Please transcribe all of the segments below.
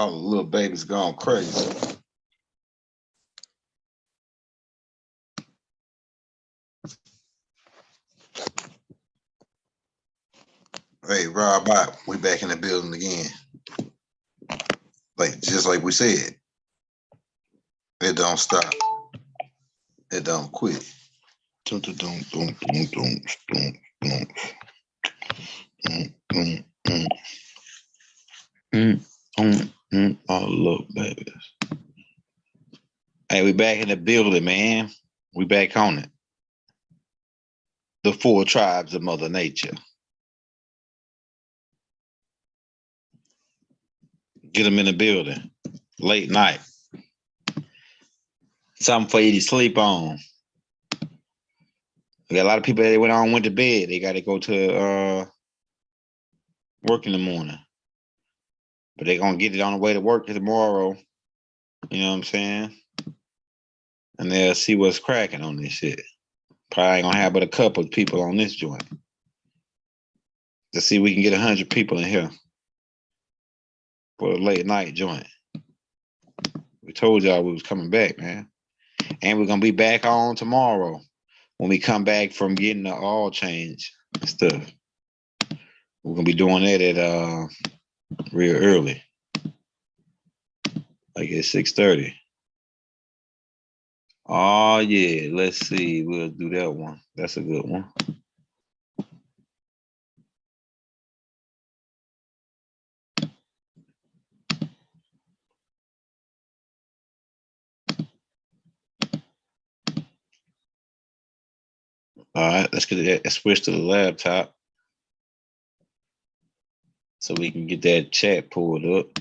Oh, the little baby's gone crazy. Hey, Rob, we back in the building again. Just like we said, it don't stop. It don't quit. Oh, look, baby. Hey, we back in the building, man. We back on it. The 4 tribes of Mother Nature. Get them in the building. Late night. Something for you to sleep on. We got a lot of people that went to bed. They got to go to work in the morning. But they're going to get it on the way to work tomorrow. You know what I'm saying? And they'll see what's cracking on this shit. Probably ain't going to have but a couple of people on this joint. Let's see if we can get 100 people in here for a late night joint. We told y'all we was coming back, man. And we're going to be back on tomorrow when we come back from getting the oil change and stuff. We're going to be doing that at real early. Like at 6:30. Oh, yeah. Let's see. We'll do that one. That's a good one. All right, let's get that. Switch to the laptop so we can get that chat pulled up.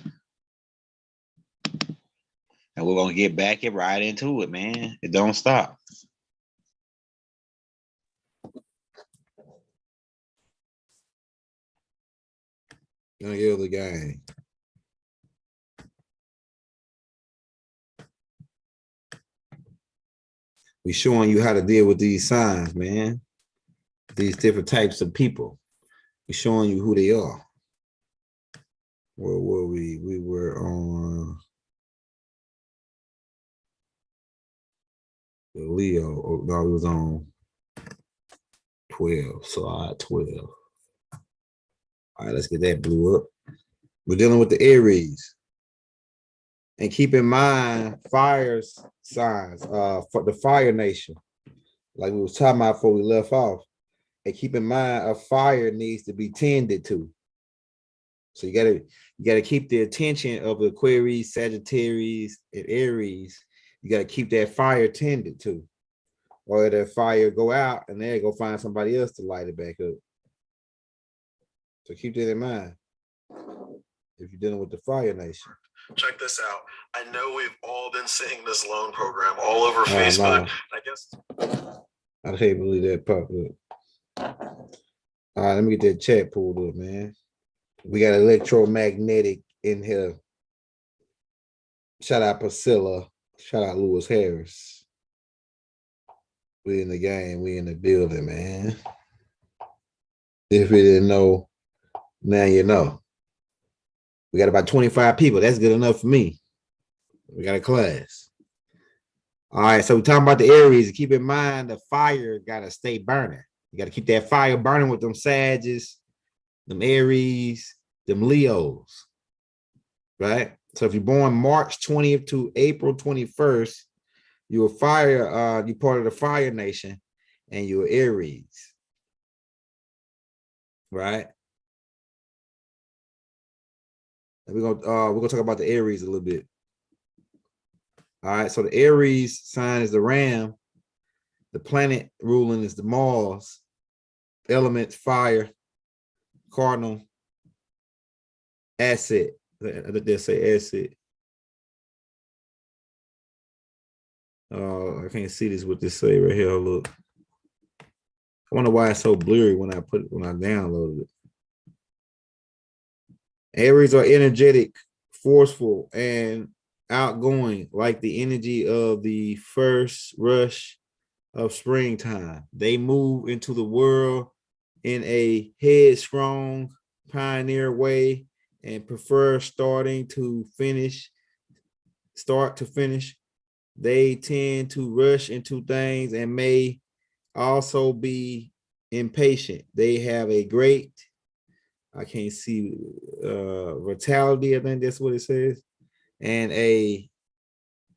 And we're going to get back and right into it, man. It don't stop. Gonna yell the game. We showing you how to deal with these signs, man. These different types of people. We showing you who they are. Where were we? We were on the Leo. Oh, no, we was on 12. Slide 12. All right, let's get that blew up. We're dealing with the Aries. And keep in mind, fire signs, for the fire nation, like we was talking about before we left off. And keep in mind, a fire needs to be tended to. So you gotta keep the attention of Aquarius, Sagittarius, and Aries. You gotta keep that fire tended to, or that fire go out and then go find somebody else to light it back up. So keep that in mind if you're dealing with the fire nation. Check this out. I know we've all been seeing this loan program all over Facebook. No. I guess I can't believe that popped up. All right, let me get that chat pulled up, man. We got electromagnetic in here. Shout out Priscilla. Shout out Lewis Harris. We in the game. We in the building, man. If you didn't know, now you know. We got about 25 people. That's good enough for me. We got a class. All right, so we're talking about the Aries. Keep in mind the fire got to stay burning. You got to keep that fire burning with them Sages, them Aries, them Leos, right? So if you're born March 20th to April 21st, you're a fire, you're part of the fire nation, and you're Aries, right? And we're gonna talk about the Aries a little bit. All right, so the Aries sign is the ram. The planet ruling is the Mars. Element fire. Cardinal. Asset. They say asset. I can't see this what this say right here. Look. I wonder why it's so blurry when I downloaded it. Aries are energetic, forceful, and outgoing, like the energy of the first rush of springtime. They move into the world in a headstrong, pioneer way and prefer starting to finish, start to finish. They tend to rush into things and may also be impatient. They have a great, I can't see, vitality, I think that's what it says, and a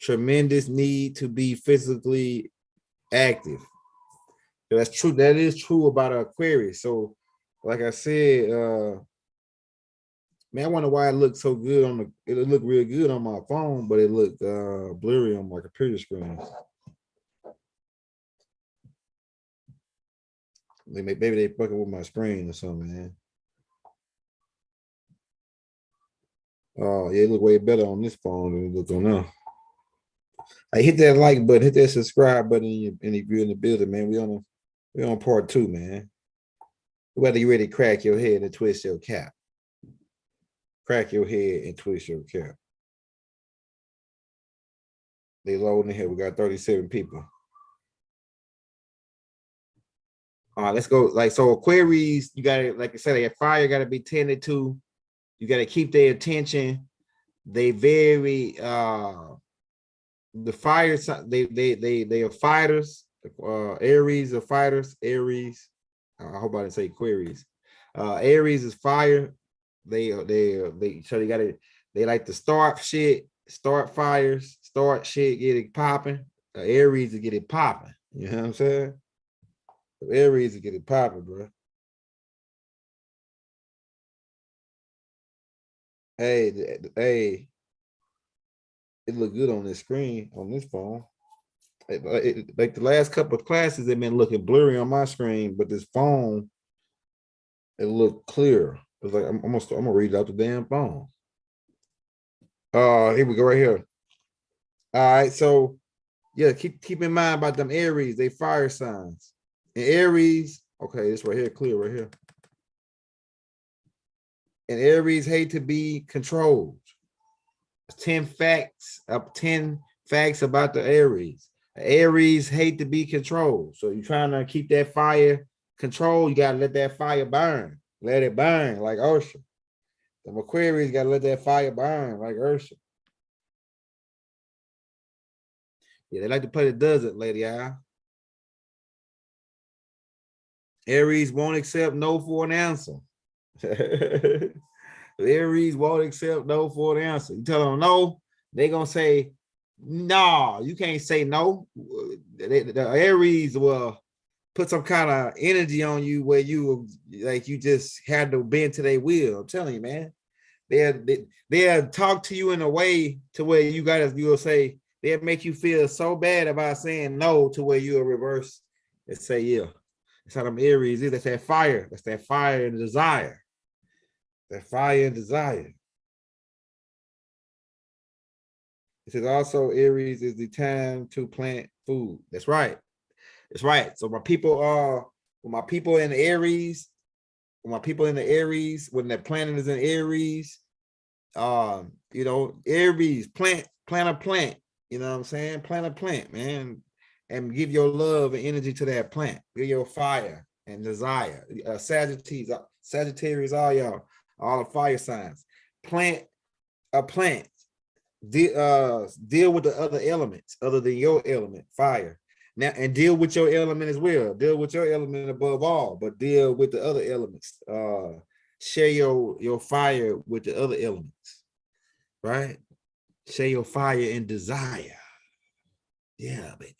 tremendous need to be physically active. So that's true. That is true about Aquarius. So, like I said, man, I wonder why it looked so good on the. It looked real good on my phone, but it looked blurry on my computer screen. Maybe they fucking with my screen or something, man. Oh yeah, it look way better on this phone than it look on now. I hit that like button, hit that subscribe button, and if you're in the building, man, we on part 2, man. Whether you ready to crack your head and twist your cap, crack your head and twist your cap. They loading here. We got 37 people. All right, let's go. Like so, Aquarius, you gotta, like I said, their fire gotta be tended to. You gotta keep their attention. They very the fire, they are fighters. Aries are fighters. Aries, I hope I didn't say Aquarius. Aries is fire. They so they gotta, they like to start shit, start fires, start shit, get it popping. Aries to get it popping. You know what I'm saying? Aries to get it popping, bro. Hey, it look good on this screen, on this phone. Like the last couple of classes, they've been looking blurry on my screen, but this phone, it looked clear. It's like I'm gonna read it out the damn phone. Here we go, right here. All right, so yeah, keep in mind about them Aries, they fire signs. And Aries, okay, this right here, clear right here. And Aries hate to be controlled. 10 facts about the Aries. Aries hate to be controlled. So you're trying to keep that fire controlled. You gotta let that fire burn. Let it burn like Ursha. The Aquarius gotta let that fire burn like Ursha. Yeah, they like to play the desert, lady. Aries won't accept no for an answer. Aries won't accept no for an answer. You tell them no, they gonna say, no, you can't say no. The Aries will put some kind of energy on you where you like you just had to bend to their will. I'm telling you, man. They'll talk to you in a way to where you'll say, they'll make you feel so bad about saying no to where you'll reverse and say, yeah. That's how them Aries is. That's that fire. That's that fire and desire. That fire and desire. It says also Aries is the time to plant food. That's right. That's right. So when my people in the Aries, when the planet is in Aries, Aries, plant a plant. You know what I'm saying? Plant a plant, man, and give your love and energy to that plant. Give your fire and desire. Sagittarius, all y'all, all the fire signs. Plant a plant. Deal with the other elements other than your element, fire. Now, and deal with your element as well. Deal with your element above all, but deal with the other elements. Share your fire with the other elements, right? Share your fire and desire. Yeah, baby.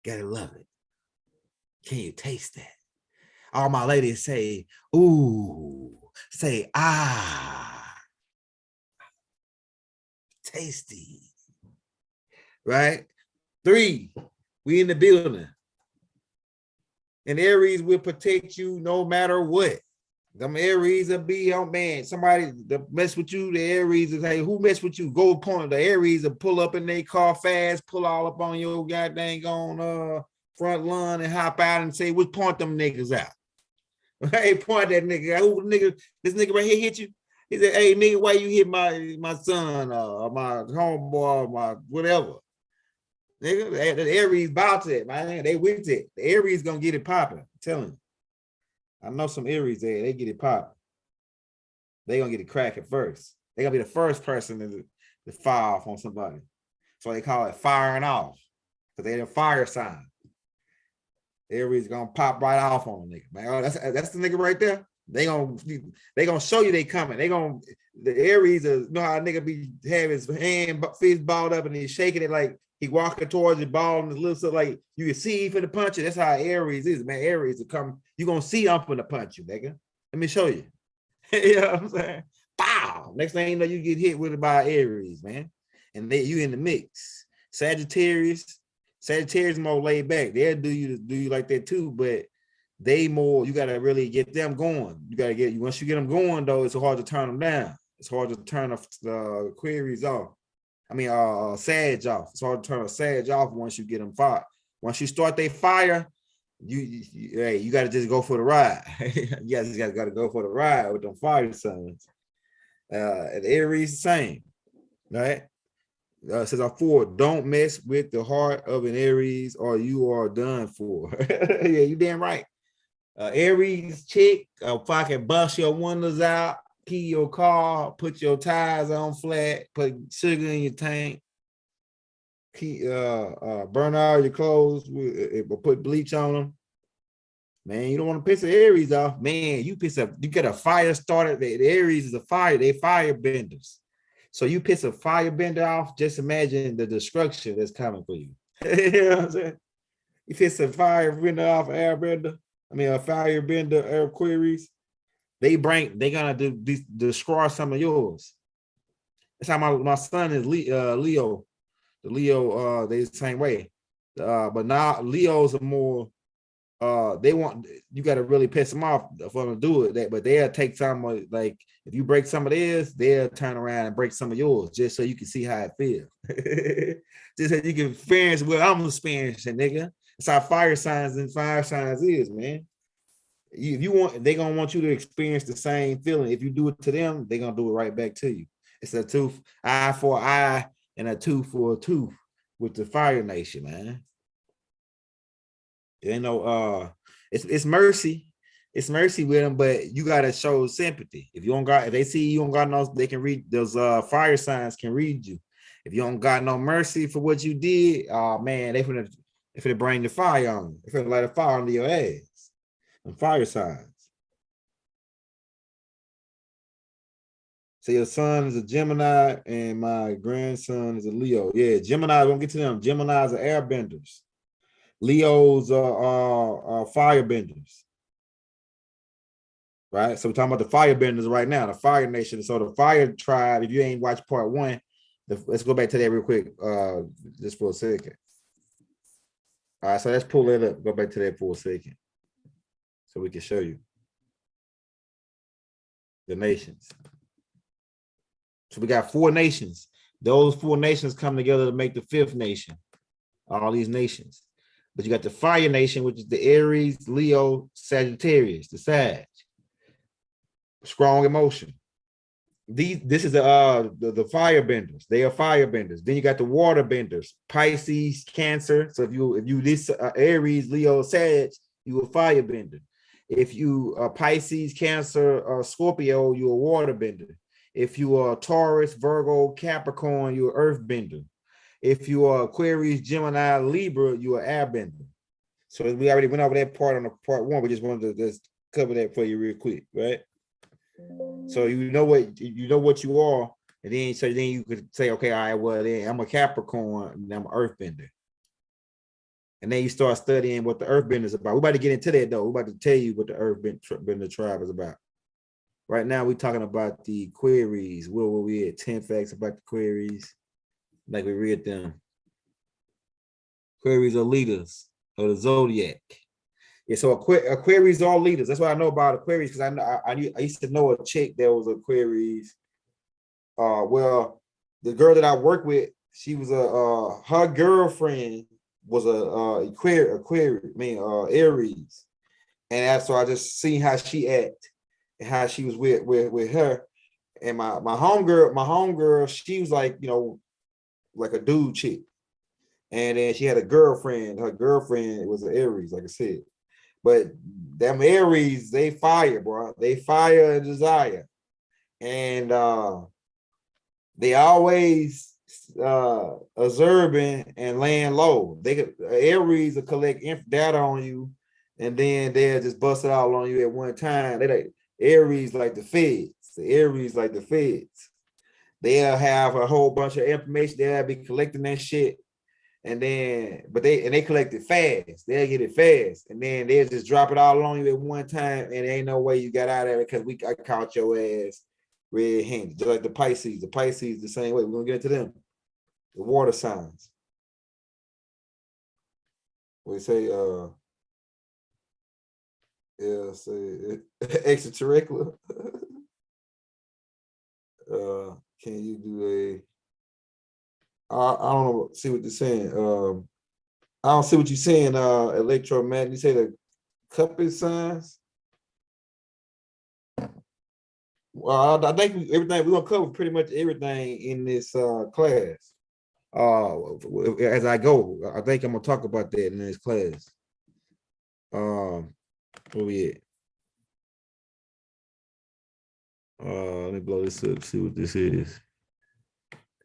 Gotta love it. Can you taste that? All my ladies say, ooh, say, ah, tasty, right? 3, we in the building. And Aries will protect you no matter what. Them Aries will be on, man. Somebody that mess with you, the Aries is, hey, who mess with you? Go point. The Aries will pull up in their car fast, pull all up on your goddamn on front lawn and hop out and say, which point them niggas out? Hey, point that nigga. Who nigga? This nigga right here hit you? He said, hey, nigga, why you hit my son or my homeboy or my whatever? Nigga, the Aries about it, man. They with it. The Aries gonna get it popping. I'm telling you. I know some Aries there. They get it popping. They gonna get it cracking first. They gonna be the first person to fire off on somebody. So they call it firing off. Because they're the fire sign. Aries gonna pop right off on a nigga, man. Oh, that's the nigga right there. They gonna show you they coming. The Aries you know how a nigga be have his hand fist balled up and he's shaking it like he walking towards the ball and his lips so like you can see for the punch it. That's how Aries is, man. Aries will come. You gonna see I'm finna punch you, nigga. Let me show you. You know what I'm saying? Pow! Next thing you know, you get hit with it by Aries, man. And you in the mix. Sagittarius more laid back. They'll do you like that too, but they more, you gotta really get them going. You gotta once you get them going though, it's hard to turn them down. It's hard to turn the queries off. I mean, Sag off. It's hard to turn a Sag off once you get them fired. Once you start they fire, you gotta just go for the ride. You guys gotta go for the ride with them fire signs. And Aries the same, right? Says I'm 4. Don't mess with the heart of an Aries, or you are done for. Yeah, you damn right. Aries chick, if I can bust your windows out, key your car, put your tires on flat, put sugar in your tank, burn all your clothes, put bleach on them. Man, you don't want to piss the Aries off. Man, you get a fire started. The Aries is a fire, they fire benders. So you piss a firebender off, just imagine the destruction that's coming for you. You know what I'm saying? You piss a firebender off, a firebender, Aquarius, they're gonna destroy some of yours. That's how my son is Leo. The Leo, they the same way. But now Leos are more, you got to really piss them off for them to do it. But they'll take some, like if you break some of theirs, they'll turn around and break some of yours just so you can see how it feels. Just so you can experience what I'm experiencing, nigga. That's how fire signs is, man. If you want, they're gonna want you to experience the same feeling. If you do it to them, they're gonna do it right back to you. It's a tooth, eye for eye, and a tooth for a tooth with the Fire Nation, man. You know, it's mercy. It's mercy with them, but you gotta show sympathy. If they see you don't got no, they can read those fire signs can read you. If you don't got no mercy for what you did, oh man, they finna bring the fire on you. They finna light a fire under your ass. And fire signs. So your son is a Gemini and my grandson is a Leo. Yeah, Gemini, we'll get to them. Geminis are airbenders. Leos are firebenders. Right? So we're talking about the firebenders right now, the Fire Nation. So the Fire Tribe, if you ain't watched part 1, let's go back to that real quick, just for a second. All right, so let's pull that up. Go back to that for a second so we can show you the nations. So we got 4 nations. Those 4 nations come together to make the 5th nation. All these nations. But you got the Fire Nation, which is the Aries, Leo, Sagittarius, the Sag. Strong emotion. This is the firebenders. They are firebenders. Then you got the waterbenders, Pisces, Cancer. So if you this Aries, Leo, Sag, you a firebender. If you are Pisces, Cancer, or Scorpio, you a waterbender. If you are Taurus, Virgo, Capricorn, you're earthbender. If you are Aquarius, Gemini, Libra, you're airbender. So we already went over that part on the part 1. We just wanted to just cover that for you real quick, right? So you know what you are, and then you could say, okay, all right, well then I'm a Capricorn and I'm an earthbender. And then you start studying what the earthbender is about. We're about to get into that though. We're about to tell you what the earthbender tribe is about. Right now, we're talking about the queries. Where were we at? 10 facts about the queries. Like we read them. Queries are leaders of the Zodiac. Yeah, so Aquarius are all leaders. That's what I know about Aquarius, because I used to know a chick that was Aquarius. Well, the girl that I worked with, she was her girlfriend was Aries. And so I just seen how she act and how she was with her. And my homegirl, she was like, you know, like a dude chick. And then she had a girlfriend. Her girlfriend was an Aries, like I said. But them Aries, they fire, bro. They fire and desire. and they always observing and laying low. Aries will collect data on you, and then they'll just bust it all on you at one time. They like Aries like the feds. The Aries like the feds. They'll have a whole bunch of information. They'll be collecting that shit. And then, they collect it fast. They'll get it fast. And then they'll just drop it all on you at one time. And there ain't no way you got out of it because I caught your ass red-handed. Just like the Pisces. The Pisces the same way. We're gonna get into them. The water signs. We say say extraterrestrial. Can you do I don't know, see what you're saying. I don't see what you're saying, electromagnetic. You say the compass signs? Well, I think everything we're gonna cover pretty much everything in this class. As I go, I think I'm gonna talk about that in this class. Where we at? Let me blow this up, see what this is.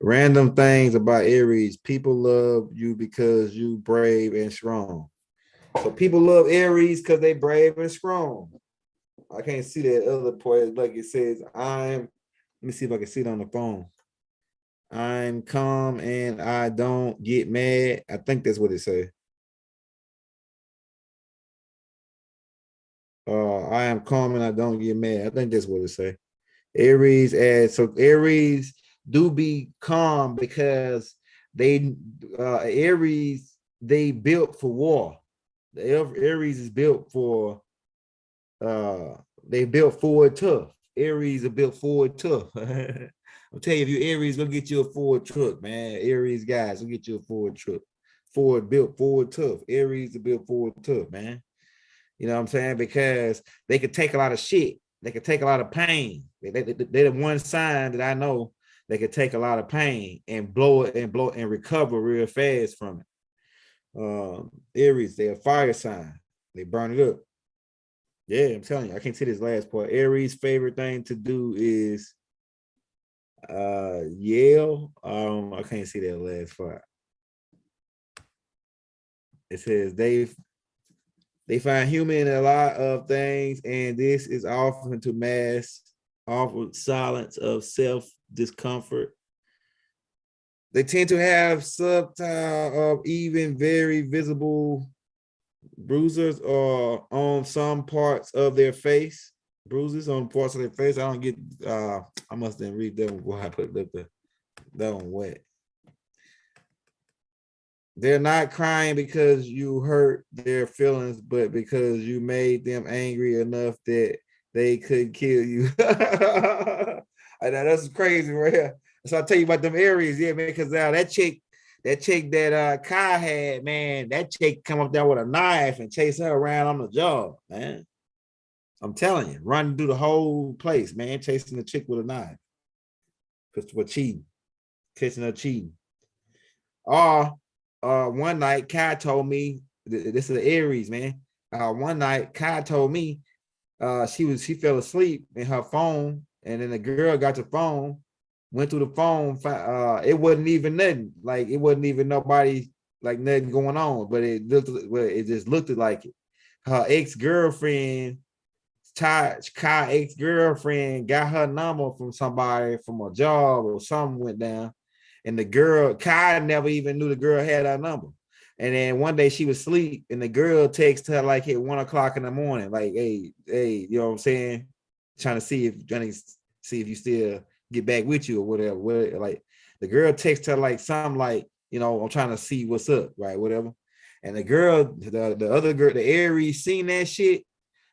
Random things about Aries. People love you because you brave and strong. So people love Aries because they brave and strong. I can't see that other part. Like it says, let me see if I can see it on the phone. I'm calm and I don't get mad. I think that's what it says. I am calm and I don't get mad. I think that's what it says. Aries do be calm because Aries, they built for war. Aries is built for they built Ford tough. Aries are built Ford tough. I'll tell you, if you Aries, go get you a Ford truck, man. Aries guys, go get you a Ford truck. Ford built Ford tough. Aries are built Ford tough, man. You know what I'm saying? Because they could take a lot of shit. They could take a lot of pain. They're the one sign that I know they could take a lot of pain and blow and recover real fast from it. Aries, they're a fire sign. They burn it up. Yeah, I'm telling you, I can't see this last part. Aries' favorite thing to do is yell. I can't see that last part. It says they find humor in a lot of things, and this is often to mask awful silence of self-discomfort. They tend to have subtle of even very visible bruises or on some parts of their face. Bruises on parts of their face. I don't get I must then read that before I put that one wet. They're not crying because you hurt their feelings, but because you made them angry enough that they could kill you. I know that's crazy right here. So I'll tell you about them Aries, yeah, man, because that chick that Kai had, man, that chick come up there with a knife and chase her around on the job, man. I'm telling you, running through the whole place, man, chasing the chick with a knife. Because we're cheating, catching her cheating. One night, Kai told me, this is the Aries, man. One night, Kai told me she fell asleep in her phone, and then the girl got the phone, went through the phone. It wasn't even nothing. Like, it wasn't even nobody, like nothing going on, but it just looked like it. Her ex-girlfriend, Kai ex-girlfriend, got her number from somebody from a job or something went down. And the girl, Kai never even knew the girl had her number. And then one day she was asleep and the girl texted her like at 1 o'clock in the morning, like, hey, you know what I'm saying? Trying to see if you still get back with you or whatever. Like the girl texted her like something like, you know, I'm trying to see what's up, right? Whatever. And the girl, the other girl, the Aries, seen that shit,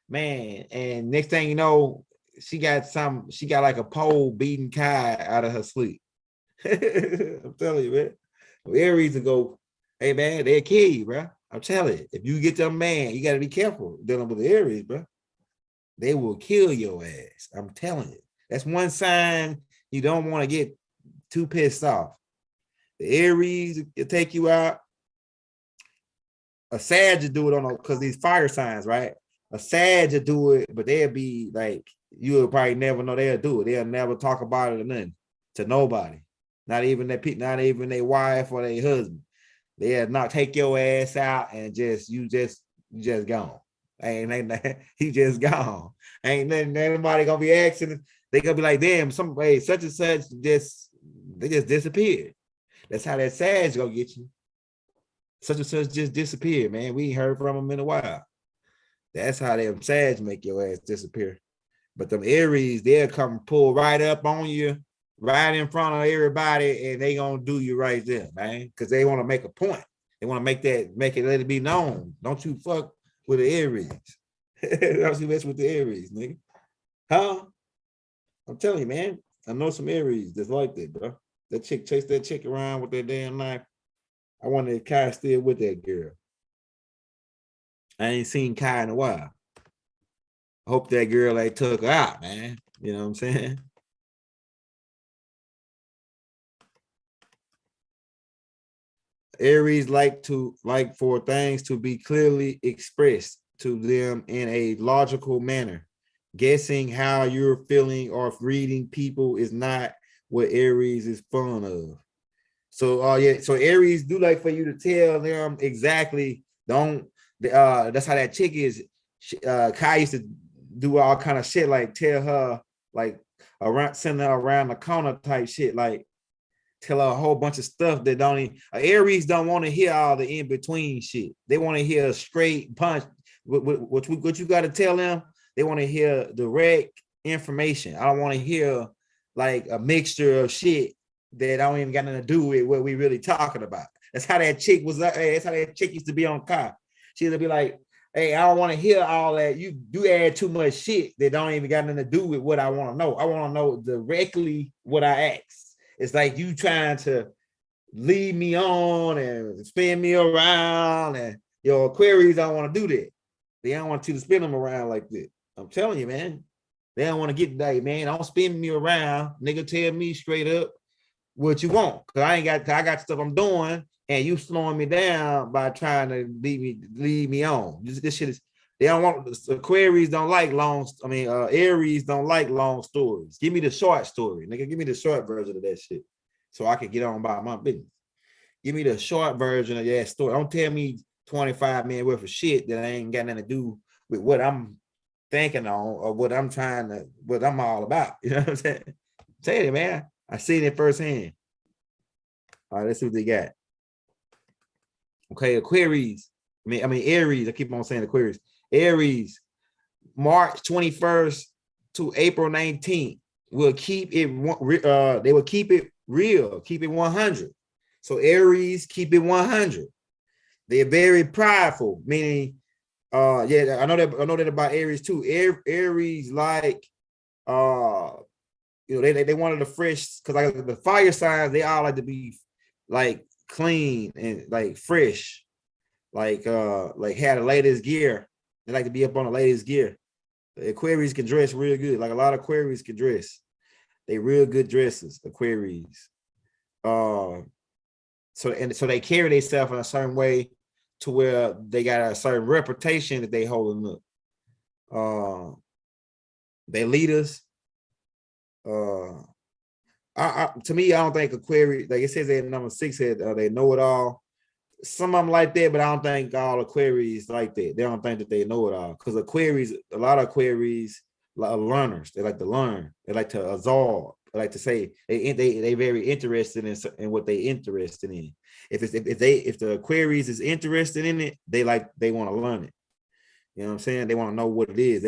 man. And next thing you know, she got like a pole beating Kai out of her sleep. I'm telling you, man. Aries to go, hey man, they'll kill you, bro. I'm telling you, if you get them, man, you got to be careful dealing with the Aries, bro. They will kill your ass. I'm telling you. That's one sign you don't want to get too pissed off. The Aries will take you out. A Sag will do it on because these fire signs, right? A Sag will do it, but they'll be like, you'll probably never know they'll do it. They'll never talk about it or nothing to nobody. Not even not even their wife or their husband. They'll not take your ass out and you just gone. He just gone. Ain't nobody gonna be asking. They gonna be like, damn, somebody such and such they just disappeared. That's how that Sag gonna get you. Such and such just disappeared, man. We ain't heard from them in a while. That's how them Sag make your ass disappear. But them Aries, they'll come pull right up on you, right in front of everybody, and they gonna do you right there, man. Because they want to make a point. They want to make it, let it be known. Don't you fuck with the Aries. Don't you mess with the Aries, nigga. Huh? I'm telling you, man. I know some Aries that's like that, bro. That chick chased that chick around with that damn knife. I wonder if Kai still with that girl. I ain't seen Kai in a while. I hope that girl ain't took her out, man. You know what I'm saying? Aries like for things to be clearly expressed to them in a logical manner. Guessing how you're feeling or reading people is not what Aries is fond of. So yeah, so Aries do like for you to tell them exactly. That's how that chick is. Kai used to do all kind of shit, like tell her, like send her around the corner type shit, like tell her a whole bunch of stuff that don't even. Aries don't want to hear all the in between shit. They want to hear a straight punch. What you got to tell them? They want to hear direct information. I don't want to hear like a mixture of shit that don't even got nothing to do with what we really talking about. That's how that chick was. That's how that chick used to be on Kai. She'd be like, hey, I don't want to hear all that. You do add too much shit that don't even got nothing to do with what I want to know. I want to know directly what I ask. It's like you trying to lead me on and spin me around, and your Aquarius don't want to do that. They don't want you to spin them around like that. I'm telling you, man. They don't want to get that, man. Don't spin me around. Nigga, tell me straight up what you want. Cause I got stuff I'm doing, and you slowing me down by trying to lead me on. This shit is, they don't want, Aquarius don't like Aries don't like long stories. Give me the short story, nigga. Give me the short version of that shit, so I can get on about my business. Give me the short version of that story. Don't tell me 25 minutes worth of shit that ain't got nothing to do with what I'm thinking on or what I'm all about. You know what I'm saying? Tell you, man. I seen it firsthand. All right, let's see what they got. Okay, Aquarius. Aries. I keep on saying Aquarius. Aries, March 21st to April 19th will keep it. They will keep it real, keep it 100. So Aries, keep it 100. They're very prideful, meaning, yeah, I know that about Aries too. Aries like, they wanted the fresh, because like the fire signs, they all like to be like clean and like fresh, like had the latest gear. They like to be up on the latest gear. The Aquarius can dress real good. Like a lot of Aquarius can dress. They real good dressers, Aquarius. So they carry themselves in a certain way to where they got a certain reputation that they holding up. They leaders. To me, I don't think Aquarius, like it says at number 6, they know it all. Some of them like that, but I don't think all Aquarius like that. They don't think that they know it all, because Aquarius, a lot of Aquarius are learners. They like to learn. They like to absorb. They like to say they very interested in what they interested in. If the Aquarius is interested in it, they want to learn it. You know what I'm saying? They want to know what it is.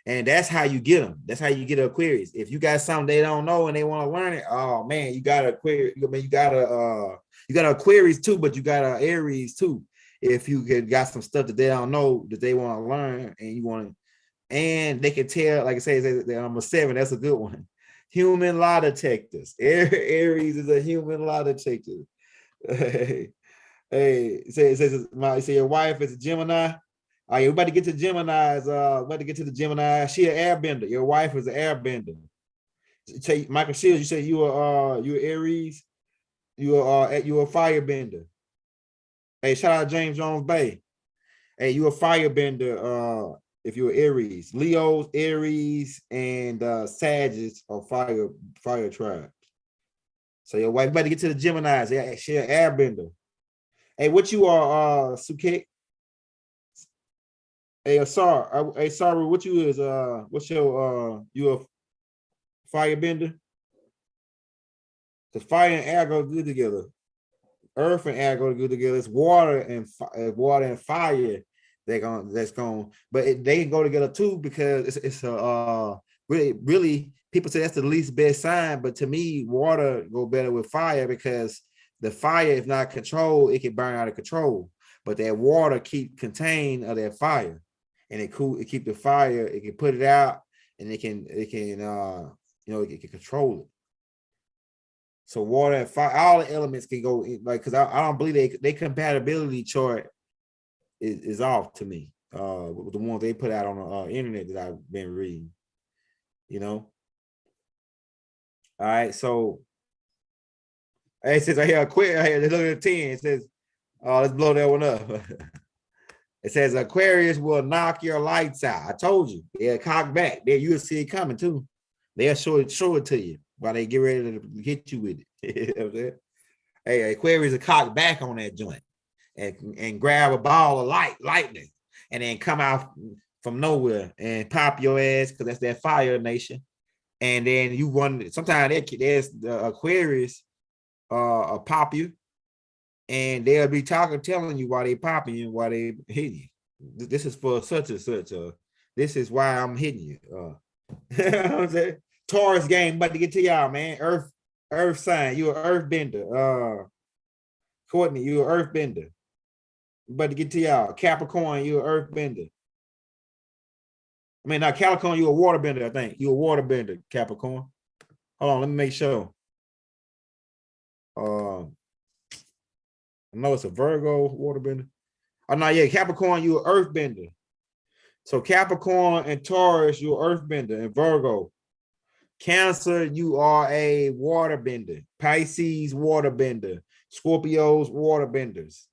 And that's how you get them. That's how you get an Aquarius. If you got something they don't know and they want to learn it, oh man, you got an Aquarius. You got an Aquarius too, but you got an Aries too. If you got some stuff that they don't know that they want to learn, and you want to, and they can tell, like I say, they're number 7. That's a good one. Human lie detectors. Aries is a human lie detector. Hey, say your wife is a Gemini. All right, we're about to get to Gemini's. About to get to the Gemini. She an airbender. Your wife is an airbender. Say Michael Shields, you say you are Aries. You are a firebender. Hey, shout out James Jones Bay. Hey, you a firebender. if you're Aries, Leos, Aries, and Sagittarius are fire tribes. So your wife better get to the Geminis. Yeah, she an airbender. Hey, what you are, Suket? Hey, sorry, what you is? What's your you a firebender? Because fire and air go good together. Earth and air go good together. It's water and fire. That's going, but they can go together too because it's a really people say that's the least best sign. But to me, water go better with fire because the fire, if not controlled, it can burn out of control. But that water keep contained of that fire, and it keep the fire. It can put it out, and it can it can control it. So water and fire, all the elements can go in, like, because I don't believe they compatibility chart is off to me. With the ones they put out on the internet that I've been reading, you know. All right, so it says I hear Aquarius. I hear look at the 10. It says, let's blow that one up. It says Aquarius will knock your lights out. I told you, yeah, cock back. There, you'll see it coming too. They'll show it to you while they get ready to hit you with it. You know what I'm saying? Hey, Aquarius will cock back on that joint and grab a ball of lightning, and then come out from nowhere and pop your ass because that's that fire nation. And then you run. Sometimes there's the Aquarius pop you, and they'll be telling you why they popping you and why they hitting you. This is for such and such. This is why I'm hitting you. You know what I'm saying? Taurus game, about to get to y'all, man. Earth sign, you an earth bender. Courtney, you an earth bender. About to get to y'all. Capricorn, you an earth bender. I mean, not Capricorn, you a water bender, I think. You a water bender, Capricorn. Hold on, let me make sure. I know it's a Virgo water bender. Oh, no, yeah, Capricorn, you an earth bender. So Capricorn and Taurus, you an earth bender, and Virgo. Cancer, you are a water bender. Pisces, water bender. Scorpios, water benders.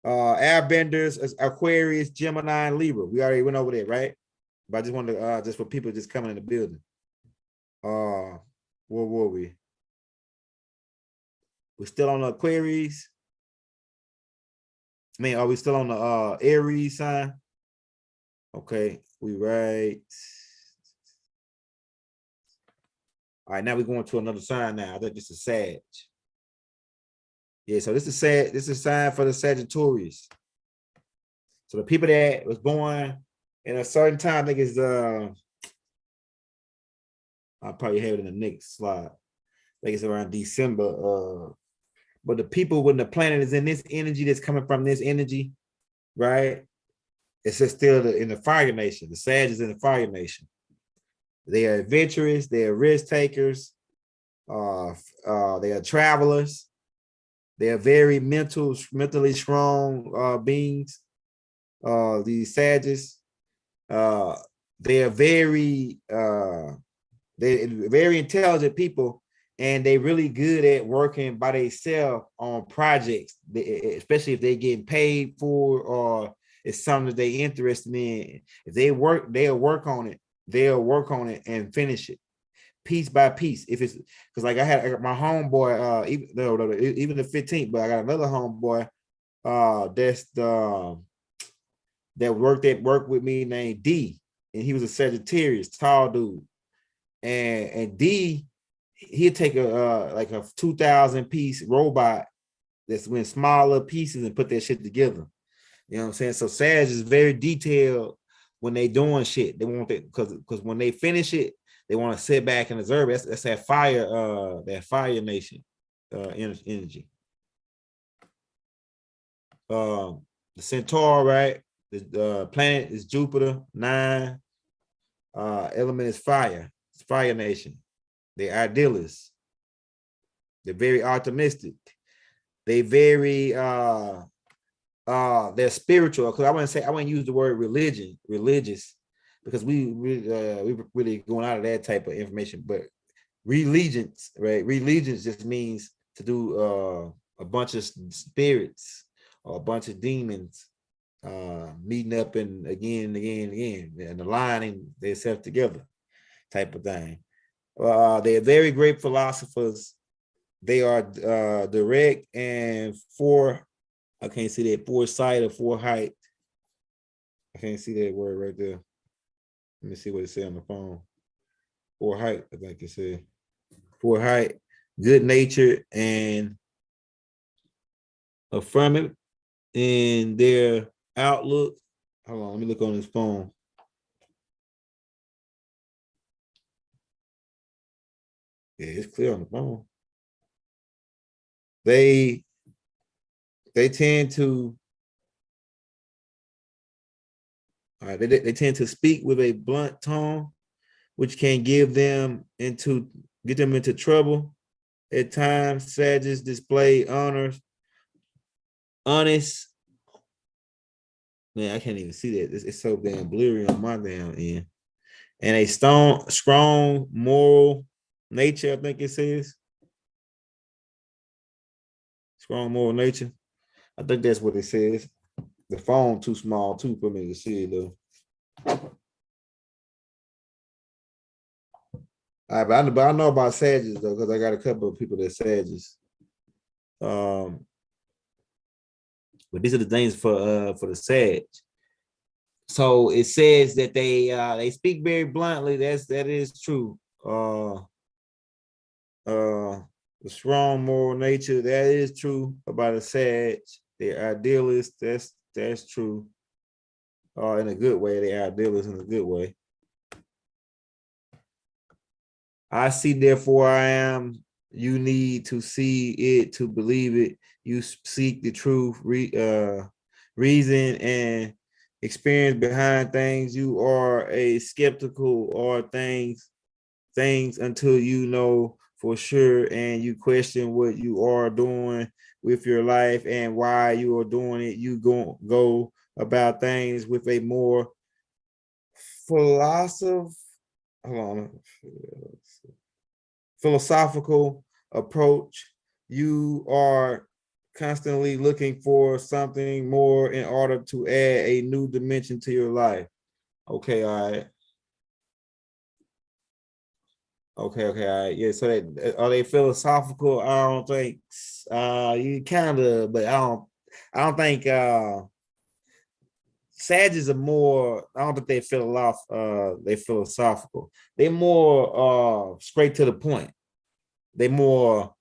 Air benders, Aquarius, Gemini, and Libra. We already went over there, right? But I just wanted to, just for people just coming in the building. Where were we? We're still on the Aquarius. I mean, are we still on the Aries sign? Okay, we right. All right, now we're going to another sign now. I think this is Sag. Yeah, so this is Sag. This is a sign for the Sagittarius. So the people that was born in a certain time, I think it's I'll probably have it in the next slide. I think it's around December. But the people, when the planet is in this energy that's coming from this energy, right? It's just still in the fire nation. The Sag is in the fire nation. They are adventurous, they are risk takers, they are travelers, they are very mentally strong beings. These Sages, they are very intelligent people, and they really good at working by themselves on projects, especially if they're getting paid for or it's something that they're interested in. If they work, they'll work on it. They'll work on it and finish it piece by piece. If it's because like I got my homeboy, even the 15th, but I got another homeboy that's that worked with me named D, and he was a Sagittarius, tall dude. And D, he'd take a 2,000 piece robot that's in smaller pieces and put that shit together. You know what I'm saying? So Sag is very detailed when they doing shit. They want that because when they finish it, they want to sit back and observe. That's that fire nation energy. The Centaur, right? The planet is Jupiter, 9. Element is fire. It's fire nation. They're idealists. They're very optimistic. They very they're spiritual. Because I wouldn't use the word religious, because we really going out of that type of information. But religions, right? Religions just means to do a bunch of spirits or a bunch of demons meeting up and again, and aligning themselves together, type of thing. They're very great philosophers. They are direct and I can't see that, foresight or foreheight. I can't see that word right there. Let me see what it said on the phone. Foreheight, I think it said. Foreheight, good nature, and affirmative in their outlook. Hold on, let me look on his phone. Yeah, it's clear on the phone. They tend to they tend to speak with a blunt tone, which can get them into trouble. At times, Sagittarius display honest. Man, I can't even see that. It's so damn blurry on my damn end. And a strong moral nature, I think it says. Strong moral nature. I think that's what it says. The phone too small too for me to see it though. All right, but I know about Sagittarius though, because I got a couple of people that Sagittarius. But these are the things for the Sag. So it says that they speak very bluntly. That is true. The strong moral nature, that is true about a Sag. They're idealists. That's true. In a good way, they're idealists in a good way. I see, therefore I am. You need to see it to believe it. You seek the truth, reason, and experience behind things. You are a skeptical or things until you know for sure, and you question what you are doing with your life and why you are doing it. You go about things with a more philosophical approach. You are constantly looking for something more in order to add a new dimension to your life. Okay, all right. Okay, all right. Yeah, so are they philosophical? I don't think you kind of, but I don't think Sagittarius are more, I don't think they're philosophical. They're more straight to the point. They're more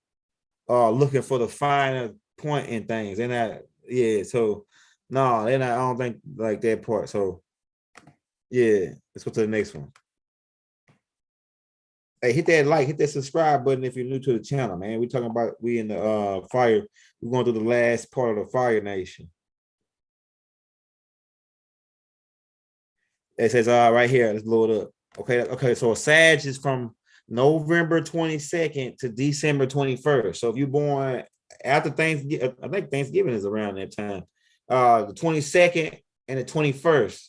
looking for the finer point in things. They're not, yeah, so no, they're not, I don't think like that part. So yeah, let's go to the next one. Hey, hit that like, hit that subscribe button if you're new to the channel, man. We're talking about, we in the fire, we're going through the last part of the Fire Nation. It says, right here, let's blow it up. Okay, so a Sag is from November 22nd to December 21st. So if you're born after Thanksgiving, I think Thanksgiving is around that time. The 22nd and the 21st,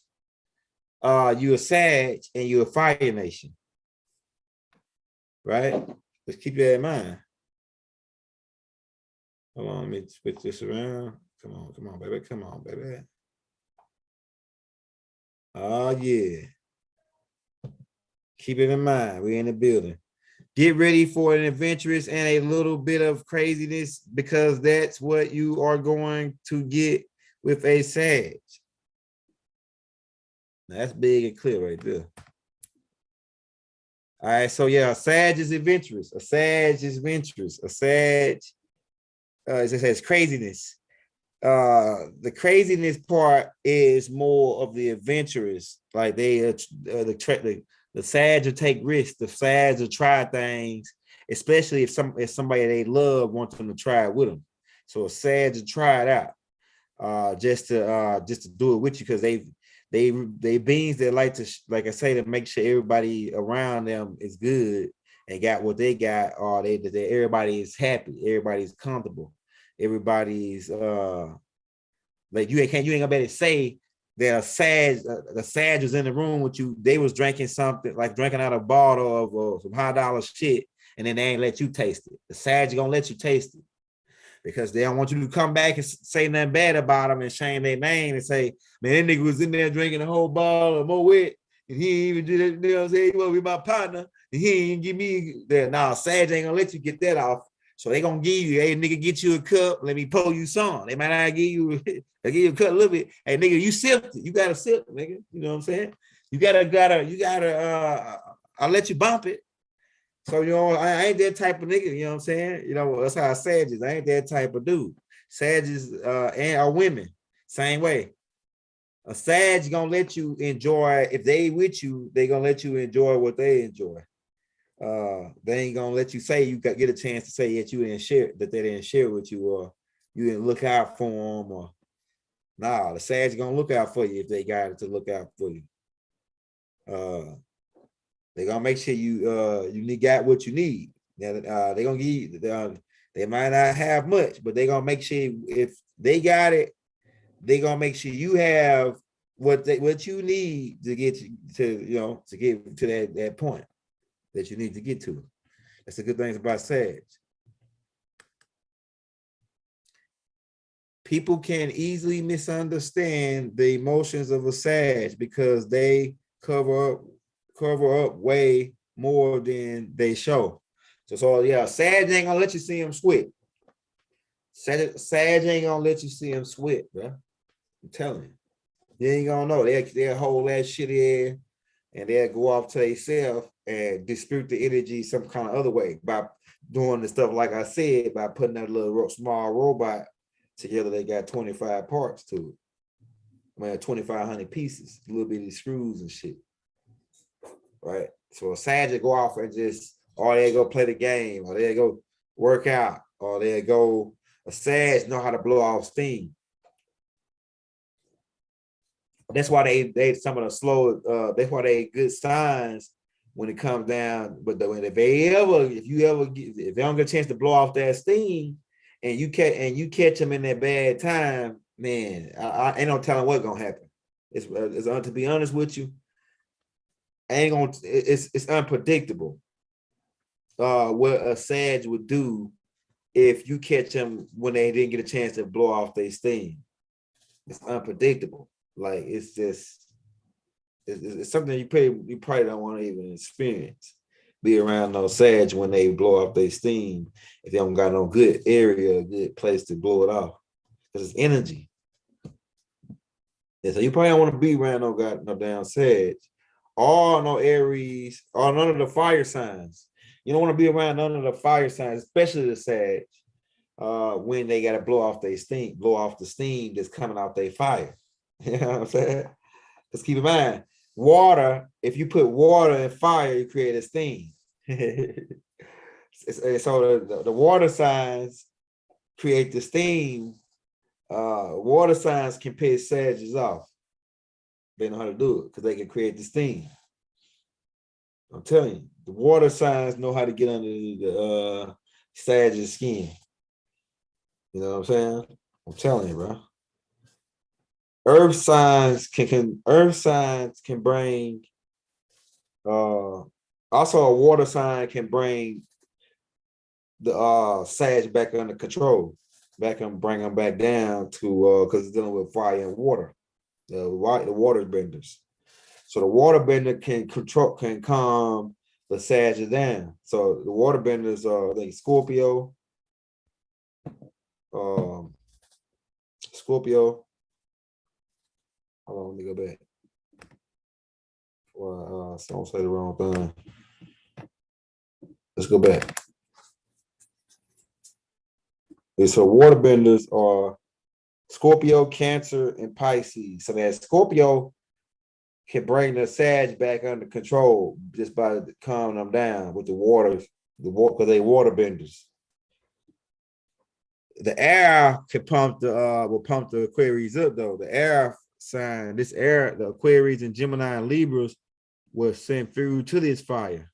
you're a Sag and you're a Fire Nation. Right? Let's keep that in mind. Hold on, let me switch this around. Come on, baby. Come on, baby. Oh, yeah. Keep it in mind. We're in the building. Get ready for an adventurous and a little bit of craziness, because that's what you are going to get with a Sag. That's big and clear right there. All right, so yeah, a Sag is adventurous. A Sag is adventurous. A Sag, as it says, craziness. The craziness part is more of the adventurous. Like the Sag will take risks. The Sag will try things, especially if somebody they love wants them to try it with them. So a Sag will try it out, just to do it with you, because they beings that like to, like I say, to make sure everybody around them is good and got what they got, or that everybody is happy, everybody's comfortable, everybody's like you ain't gonna be able to say that the Sag was in the room with you. They was drinking something, like drinking out a bottle of some $100 shit, and then they ain't let you taste it. The Sag gonna let you taste it. because they don't want you to come back and say nothing bad about them and shame their name and say, man, that nigga was in there drinking a whole bottle of Moet and he ain't even did it. You know what I'm saying? He want to be my partner and he ain't give me that. Nah, Sag ain't gonna let you get that off. So they gonna give you, hey, nigga, get you a cup. Let me pour you some. They might not give you, they give you a cup a little bit. Hey, nigga, you sipped it. You gotta sip it, nigga. You know what I'm saying? You gotta, I'll let you bump it. So, you know, I ain't that type of nigga, you know what I'm saying? You know, that's how Sag is. I ain't that type of dude. Sag is, and our women, same way. A Sag gonna let you enjoy, if they with you, they gonna let you enjoy what they enjoy. They ain't gonna let you say you got get a chance to say that you didn't share, that they didn't share with you, or you didn't look out for them, or nah, the Sag gonna look out for you if they got it to look out for you. They gonna make sure you got what you need. Now, they gonna give you, they might not have much, but they gonna make sure if they got it, they gonna make sure you have what you need to get to get to that point that you need to get to. That's the good things about Sag. People can easily misunderstand the emotions of a Sag because they cover up way more than they show. So yeah, Sag ain't gonna let you see him sweat. Sag ain't gonna let you see him sweat, bro. I'm telling you. You ain't gonna know. They'll hold that shit in and they'll go off to themselves and dispute the energy some kind of other way by doing the stuff like I said, by putting that little small robot together. They got 25 parts to it. Man, 2,500 pieces, little bitty screws and shit. Right? So a Sag go off and just, or they go play the game, or they go work out, or they go, a Sag know how to blow off steam. That's why they some of the slow, that's why they good signs when it comes down. But if they don't get a chance to blow off that steam and you catch them in that bad time, man, I ain't no telling what's gonna happen. It's to be honest with you, it's unpredictable. What a Sag would do if you catch them when they didn't get a chance to blow off their steam. It's unpredictable. Like it's something you probably don't want to even experience. Be around those Sag when they blow off their steam if they don't got no good area, good place to blow it off. Because it's energy. Yeah, so you probably don't want to be around no damn Sag. Or no Aries, or none of the fire signs. You don't want to be around none of the fire signs, especially the Sag, when they got to blow off the steam that's coming out their fire. You know what I'm saying? Just keep in mind, water, if you put water in fire, you create a steam. So the water signs create the steam. Water signs can piss Sagittarius off. They know how to do it because they can create the steam. I'm telling you, the water signs know how to get under the Sagittarius skin. You know what I'm saying? I'm telling you, bro. Earth signs can bring also a water sign can bring the Sag back under control, bring them back down to because it's dealing with fire and water, the water benders. So the water bender can calm the Sag down. So the water benders are Scorpio. Hold on, let me go back. Well, don't say the wrong thing. Let's go back. So waterbenders are Scorpio, Cancer, and Pisces. So that Scorpio can bring the Sag back under control just by calming them down with the water, because they waterbenders. The air can will pump the Aquarius up though. The air sign, the Aquarius and Gemini and Libras will send through to this fire.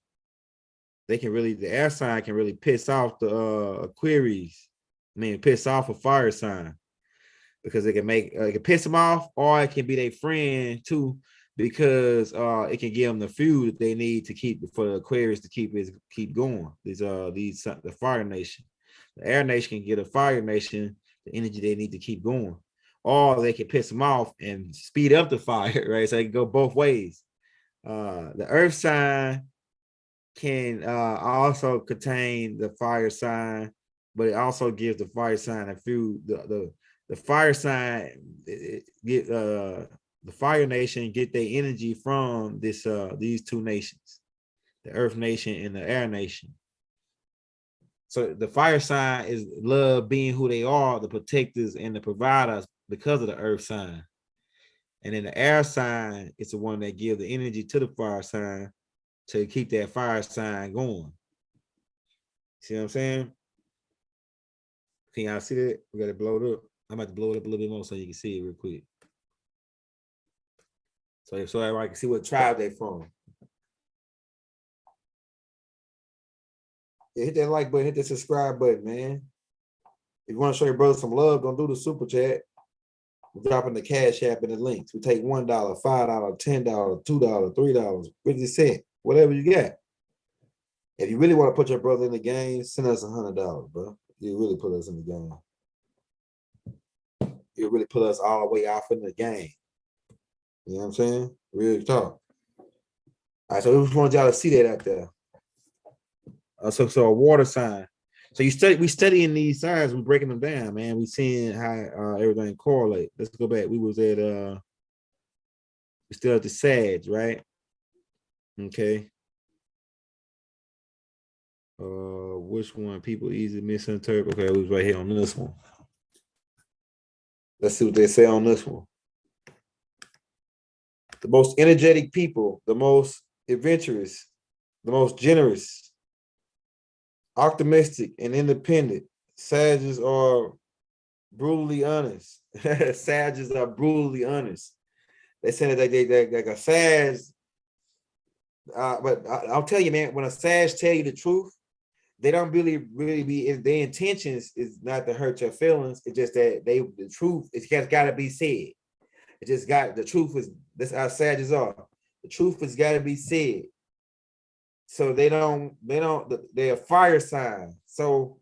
The air sign can really piss off the Aquarius. Piss off a fire sign because it can piss them off, or it can be their friend too, because it can give them the fuel that they need to keep for the Aquarius to keep going. The Fire Nation. The air nation can give a fire nation the energy they need to keep going. Or they can piss them off and speed up the fire, right? So they can go both ways. The earth sign can also contain the fire sign, but it also gives the fire sign a few the fire sign get the fire nation get their energy from these two nations, the earth nation and the air nation. So the fire sign is love being who they are, the protectors and the providers because of the earth sign. And then the air sign is the one that gives the energy to the fire sign to keep that fire sign going. See what I'm saying? Can y'all see that? We got to blow it up. I'm about to blow it up a little bit more so you can see it real quick. So everybody can see what tribe they're from. Yeah, hit that like button, hit that subscribe button, man. If you want to show your brother some love, don't do the super chat. We're dropping the cash app in the links. We take $1, $5, $10, $2, $3, 50 cents, whatever you got. If you really want to put your brother in the game, send us $100, bro. You really put us in the game. You really put us all the way off in the game. You know what I'm saying? Real talk. All right, so we just want y'all to see that out there. So a water sign. So we studying these signs, we breaking them down, man. We seeing how everything correlate. Let's go back. We was at we still at the Sag, right? Okay. Which one people easily misinterpret? Okay, we was right here on this one. Let's see what they say on this one. The most energetic people, the most adventurous, the most generous, optimistic, and independent. Sagittarius are brutally honest. Sagittarius are brutally honest. They say that they like a Sag. But I'll tell you, man, when a Sag tell you the truth, they don't really be. Their intentions is not to hurt your feelings. It's just that the truth. It's got to be said. It just got the truth is. That's how Sagittarius are. The truth has got to be said. So they're a fire sign. So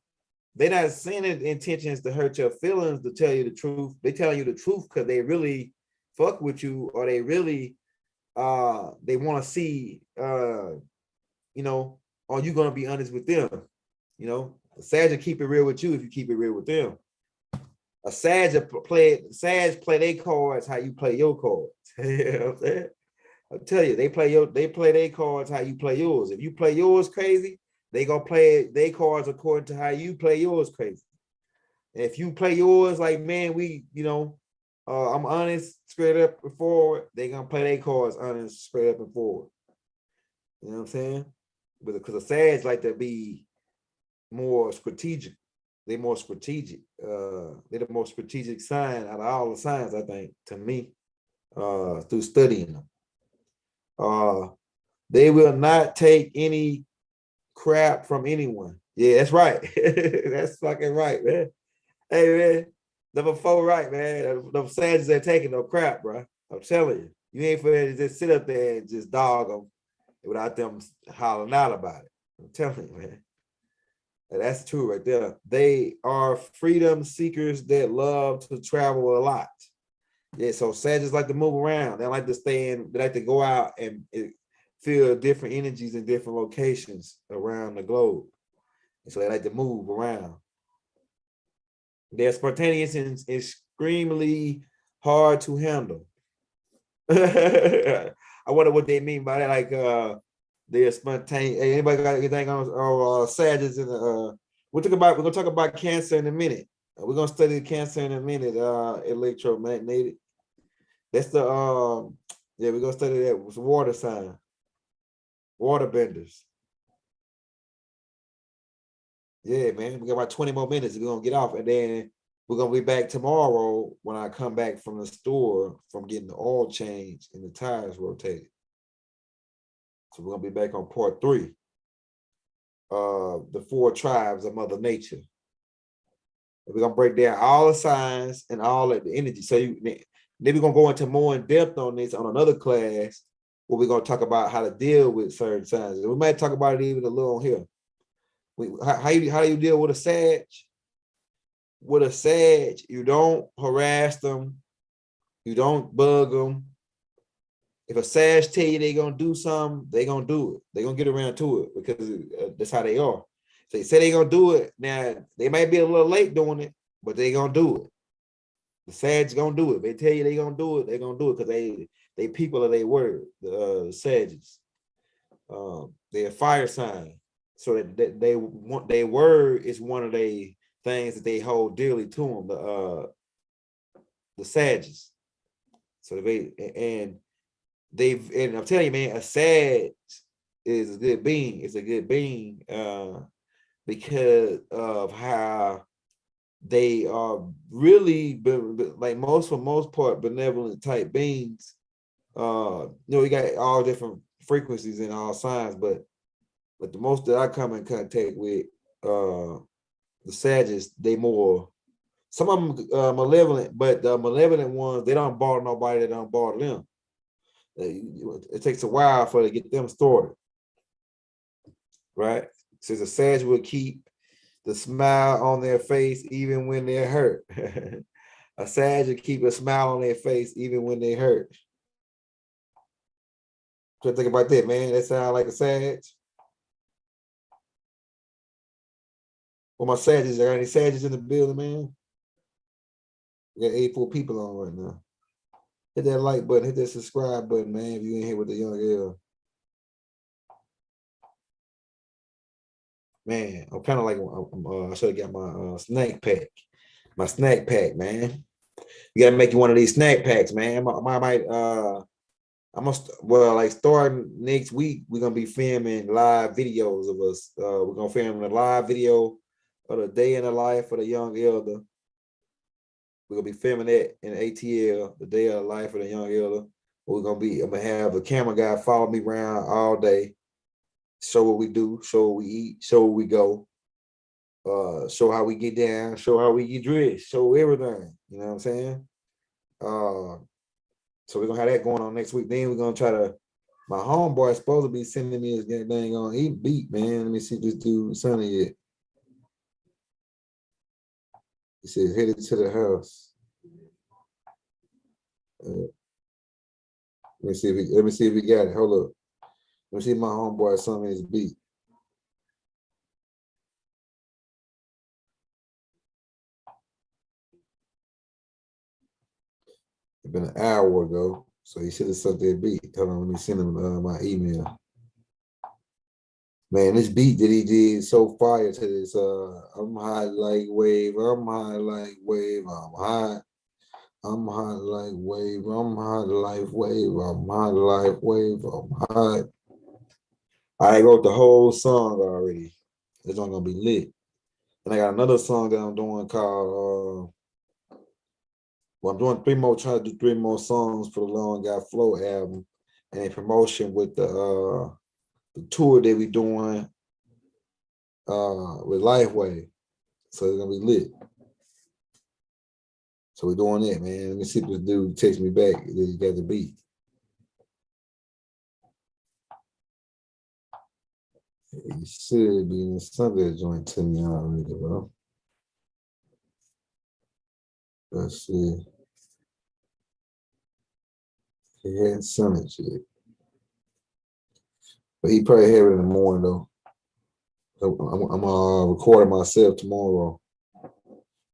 they're not saying intentions to hurt your feelings to tell you the truth. They tell you the truth because they really fuck with you, or they really they want to see are you gonna be honest with them? You know, a Sag will keep it real with you if you keep it real with them. A Sag play their cards how you play your cards. You know what I'm saying? I'll tell you, they play their cards how you play yours. If you play yours crazy, they gonna play their cards according to how you play yours crazy. And if you play yours like, man, I'm honest, straight up and forward, they gonna play their cards honest, straight up and forward. You know what I'm saying? But because the Sags like to be more strategic. They're more strategic. They're the most strategic sign out of all the signs, I think, to me, through studying them. They will not take any crap from anyone. Yeah, that's right. That's fucking right, man. Hey, man, number 4 right, man. Them Sagittarius ain't taking no crap, bro. I'm telling you. You ain't for to just sit up there and just dog them without them hollering out about it. I'm telling you, man. That's true right there. They are freedom seekers that love to travel a lot. Yeah, so Sagittarius like to move around. They like to stay in, they like to go out and feel different energies in different locations around the globe. And so they like to move around. They're spontaneous and extremely hard to handle. I wonder what they mean by that. Like they're spontaneous. Anybody got anything on Sagittarius in the we're gonna talk about Cancer in a minute. We're gonna study Cancer in a minute, electromagnetic. That's the we're gonna study that. It's water sign, water benders. Yeah, man. We got about 20 more minutes. We're gonna get off, and then we're gonna be back tomorrow when I come back from the store from getting the oil change and the tires rotated. So we're gonna be back on part 3. The 4 tribes of Mother Nature. We're gonna break down all the signs and all of the energy. So then we're gonna go into more in depth on this on another class where we're gonna talk about how to deal with certain signs. And we might talk about it even a little on here. How do you deal with a Sag? With a Sag, you don't harass them, you don't bug them. If a Sag tell you they're gonna do something, they're gonna do it. They're gonna get around to it because that's how they are. So they say they're gonna do it. Now they might be a little late doing it, but they're gonna do it. The Sags gonna do it. They tell you they're gonna do it, they're gonna do it because they people of their word. The Sagittarius. They're a fire sign. So that they want their word is one of the things that they hold dearly to them. The Sagittarius. So and I'm telling you, man, a Sag is a good being. It's a good being because of how they are really like for most part benevolent type beings. We got all different frequencies and all signs, but the most that I come in contact with, the Sagittarius, they more. Some of them malevolent, but the malevolent ones, they don't bother nobody that don't bother them. It takes a while for to get them started, right? Since a Sag will keep the smile on their face even when they're hurt. A Sag will keep a smile on their face even when they're hurt. What you think about that, man? That sound like a Sag? Well, my Sagittarius, I got any Sagittarius in the building, man? We got 84 people on right now. Hit that like button, hit that subscribe button, man, if you ain't here with the young L. Man, I'm kind of like, I should have got my snack pack. My snack pack, man. You gotta make you one of these snack packs, man. Like starting next week, we're gonna be filming live videos of us. We're gonna film a live video of the day in the life of the young elder. We're gonna be filming that in ATL, the day of the life of the young elder. I'm gonna have a camera guy follow me around all day, show what we do, show what we eat, show where we go, show how we get down, show how we get dressed, show everything. You know what I'm saying? So we're gonna have that going on next week. Then we're gonna try to. My homeboy is supposed to be sending me his dang on eat beat, man. Let me see this dude Sonny yet. He said headed to the house. Let me see if he got it. Hold up. Let me see if my homeboy sent me his beat. It's been an hour ago, so he should have sent that beat. Hold on, let me send him my email. Man, this beat that he did so fire to this. I'm hot like wave. I'm hot like wave. I'm hot. I'm hot like wave. I'm hot like wave. I'm hot like wave. I'm hot. I wrote the whole song already. It's not gonna be lit. And I got another song that I'm doing called. I'm doing trying to do 3 more songs for the Long Got Flow album and a promotion with the tour that we doing with Lifeway. So it's gonna be lit. So we're doing that, man. Let me see if this dude takes me back. He got the beat. He should be in Sunday joint to me already, bro. Let's see. He hadn't sent it yet. But he probably have it in the morning, though. So I'm recording myself tomorrow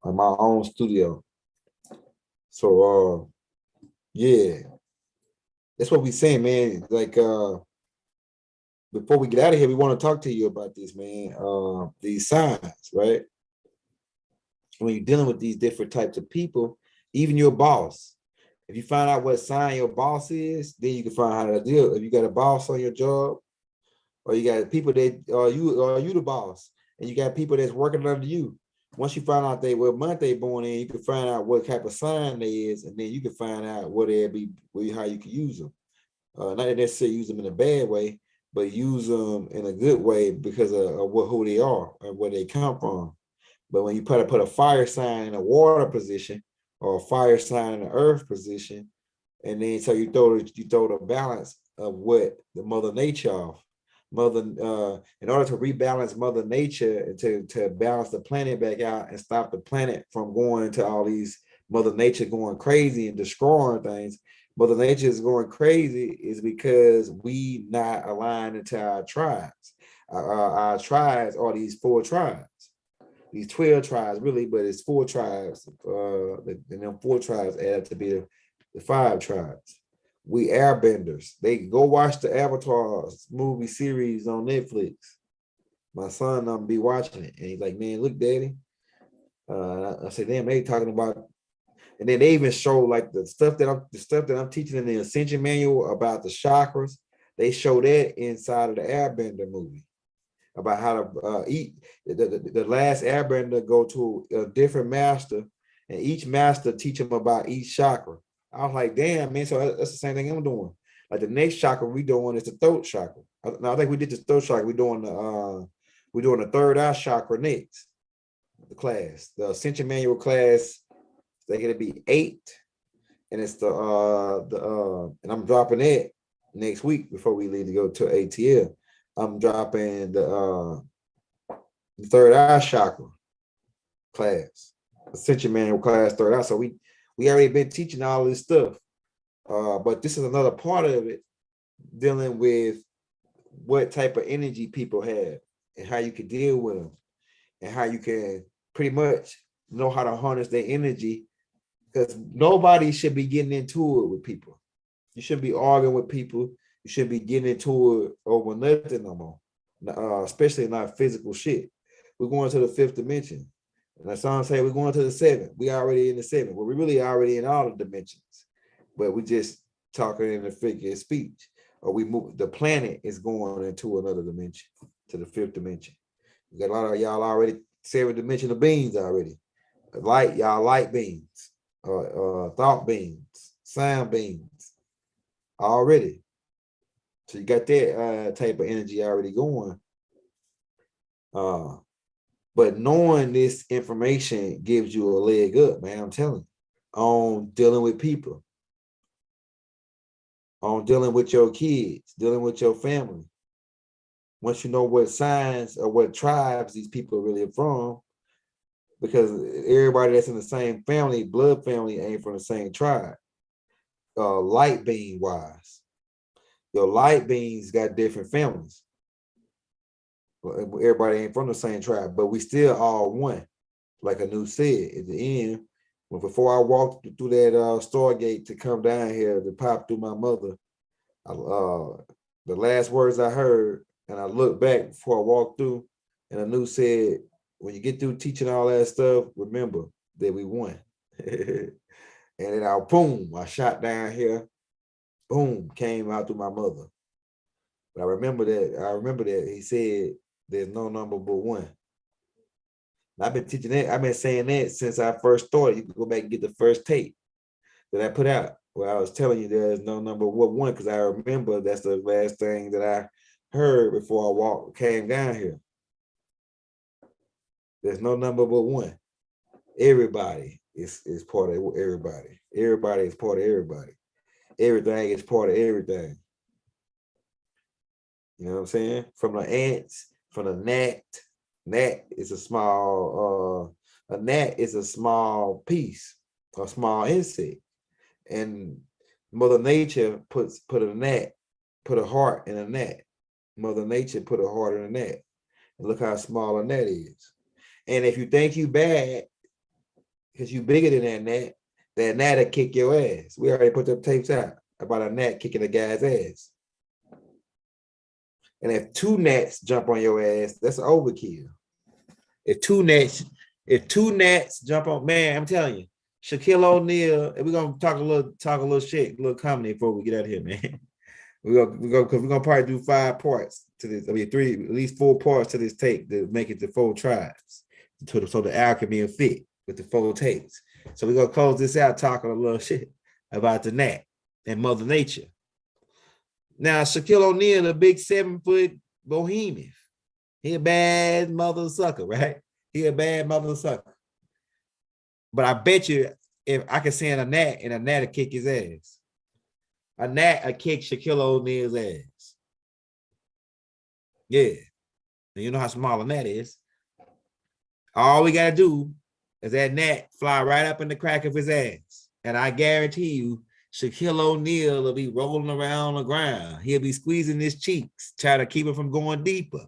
in my own studio. So, yeah. That's what we saying, man. Like, before we get out of here, we want to talk to you about this, man. These signs, right? When you're dealing with these different types of people, even your boss, if you find out what sign your boss is, then you can find how to deal. If you got a boss on your job, or you got people that you the boss, and you got people that's working under you. Once you find out what month they born in, you can find out what type of sign they is, and then you can find out what they'll be, how you can use them. Not necessarily use them in a bad way, but use them in a good way because of who they are and where they come from. But when you put a fire sign in a water position or a fire sign in the earth position, and then so you throw the balance of what the mother nature off. in order to rebalance Mother Nature and to balance the planet back out and stop the planet from going into all these Mother Nature going crazy and destroying things. Mother Nature is going crazy is because we not aligned into our tribes. Our tribes are these 4 tribes, these 12 tribes really, but it's 4 tribes. And them 4 tribes add up to be the 5 tribes. We airbenders. They go watch the Avatar movie series on Netflix. My son be watching it, and he's like, "Man, look, Daddy." I said, "Damn, they talking about." And then they even show like the stuff that I'm teaching in the Ascension Manual about the chakras. They show that inside of the Airbender movie about how to eat. The last Airbender go to a different master, and each master teach them about each chakra. I was like, damn, man. So that's the same thing I'm doing. Like the next chakra we doing is the throat chakra. I think we did the throat chakra. We're doing the third eye chakra next. The class, the Ascension Manual class, they're gonna be 8, and it's and I'm dropping it next week before we leave to go to ATL. I'm dropping the third eye chakra class, Ascension Manual class, third eye. So we already been teaching all this stuff, but this is another part of it, dealing with what type of energy people have and how you can deal with them and how you can pretty much know how to harness their energy, because nobody should be getting into it with people. You shouldn't be arguing with people. You shouldn't be getting into it over nothing no more, especially not physical shit. We're going to the 5th dimension. And the song say we're going to the 7th. We already in the 7th. Well, we're really already in all the dimensions, but we just talking in a figure of speech. Or we move, the planet is going into another dimension, to the 5th dimension. We got a lot of y'all already 7th dimensional beings already. Light beings, thought beings, sound beings already. So you got that type of energy already going. But knowing this information gives you a leg up, man. I'm telling you, on dealing with people, on dealing with your kids, dealing with your family. Once you know what signs or what tribes these people really are from, because everybody that's in the same family, blood family, ain't from the same tribe. Light being wise, your light beings got different families. Everybody ain't from the same tribe, but we still all one. Like Anu said at the end, before I walked through that Stargate to come down here to pop through my mother, the last words I heard, and I looked back before I walked through, and Anu said, when you get through teaching all that stuff, remember that we won. And then I shot down here, boom, came out through my mother. But I remember that he said, there's no number but one. I've been teaching that. I've been saying that since I first started. You can go back and get the first tape that I put out where I was telling you there's no number but one, because I remember that's the last thing that I heard before I came down here. There's no number but one. Everybody is part of everybody. Everybody is part of everybody. Everything is part of everything. You know what I'm saying? From the ants, from the gnat. Gnat is a small piece, a small insect. And Mother Nature put a heart in a gnat. Mother Nature put a heart in a gnat. And look how small a gnat is. And if you think you bad, because you bigger than that gnat will kick your ass. We already put the tapes out about a gnat kicking a guy's ass. And if 2 gnats jump on your ass, that's an overkill. If two gnats jump on, man, I'm telling you, Shaquille O'Neal, and we're gonna talk a little shit, a little comedy before we get out of here, man. We're gonna probably do 5 parts to this. I mean, 3, at least 4 parts to this tape to make it to 4 tribes. So the alchemy will fit with the 4 tapes. So we're gonna close this out talking a little shit about the gnat and Mother Nature. Now, Shaquille O'Neal, a big 7-foot bohemian. He a bad mother sucker, right? He a bad mother sucker. But I bet you if I could send a gnat and a gnat will kick his ass. A gnat will kick Shaquille O'Neal's ass. Yeah. And you know how small a gnat is. All we gotta do is that gnat fly right up in the crack of his ass. And I guarantee you, Shaquille O'Neal will be rolling around the ground. He'll be squeezing his cheeks, trying to keep it from going deeper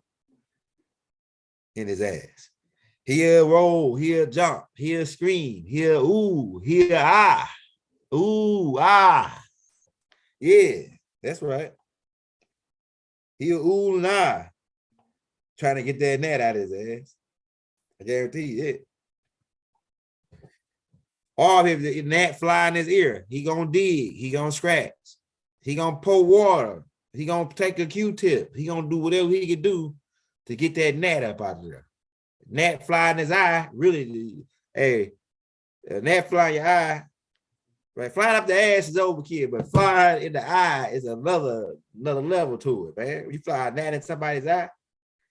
in his ass. He'll roll, he'll jump, he'll scream, he'll ooh, he'll ah, ooh, ah. Yeah, that's right. He'll ooh and ah, trying to get that gnat out of his ass. I guarantee you it. Or if the gnat fly in his ear, he gonna dig, he gonna scratch, he gonna pour water, he gonna take a Q-tip, he gonna do whatever he can do to get that gnat up out of there. Gnat fly in his eye, really, hey, a gnat fly in your eye, right? Flying up the ass is overkill, but flying in the eye is another level to it, man. You fly a gnat in somebody's eye,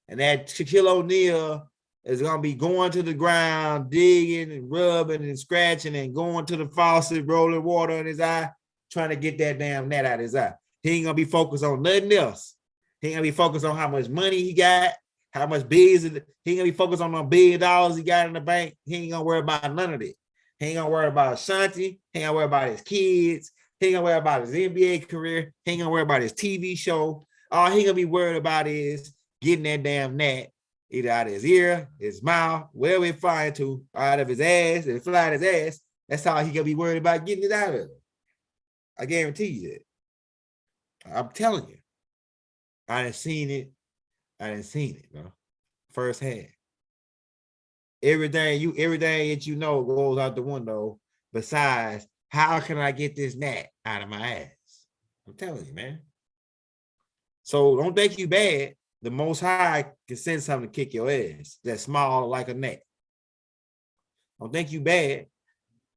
and that Shaquille O'Neal is gonna be going to the ground, digging and rubbing and scratching and going to the faucet, rolling water in his eye, trying to get that damn gnat out of his eye. He ain't gonna be focused on nothing else. He ain't gonna be focused on how much money he got, how much bills. He ain't gonna be focused on $1 billion he got in the bank. He ain't gonna worry about none of it. He ain't gonna worry about Ashanti. He ain't gonna worry about his kids. He ain't gonna worry about his NBA career. He ain't gonna worry about his TV show. All he gonna be worried about is getting that damn gnat either out of his ear, his mouth, wherever it flying to, out of his ass. If it fly out his ass, that's how he gonna be worried about getting it out of it. I guarantee you that. I'm telling you. I done seen it. Bro. Firsthand. Everything that you know goes out the window. Besides, how can I get this gnat out of my ass? I'm telling you, man. So don't think you bad. The Most High can send something to kick your ass that's small like a gnat. Don't think you bad,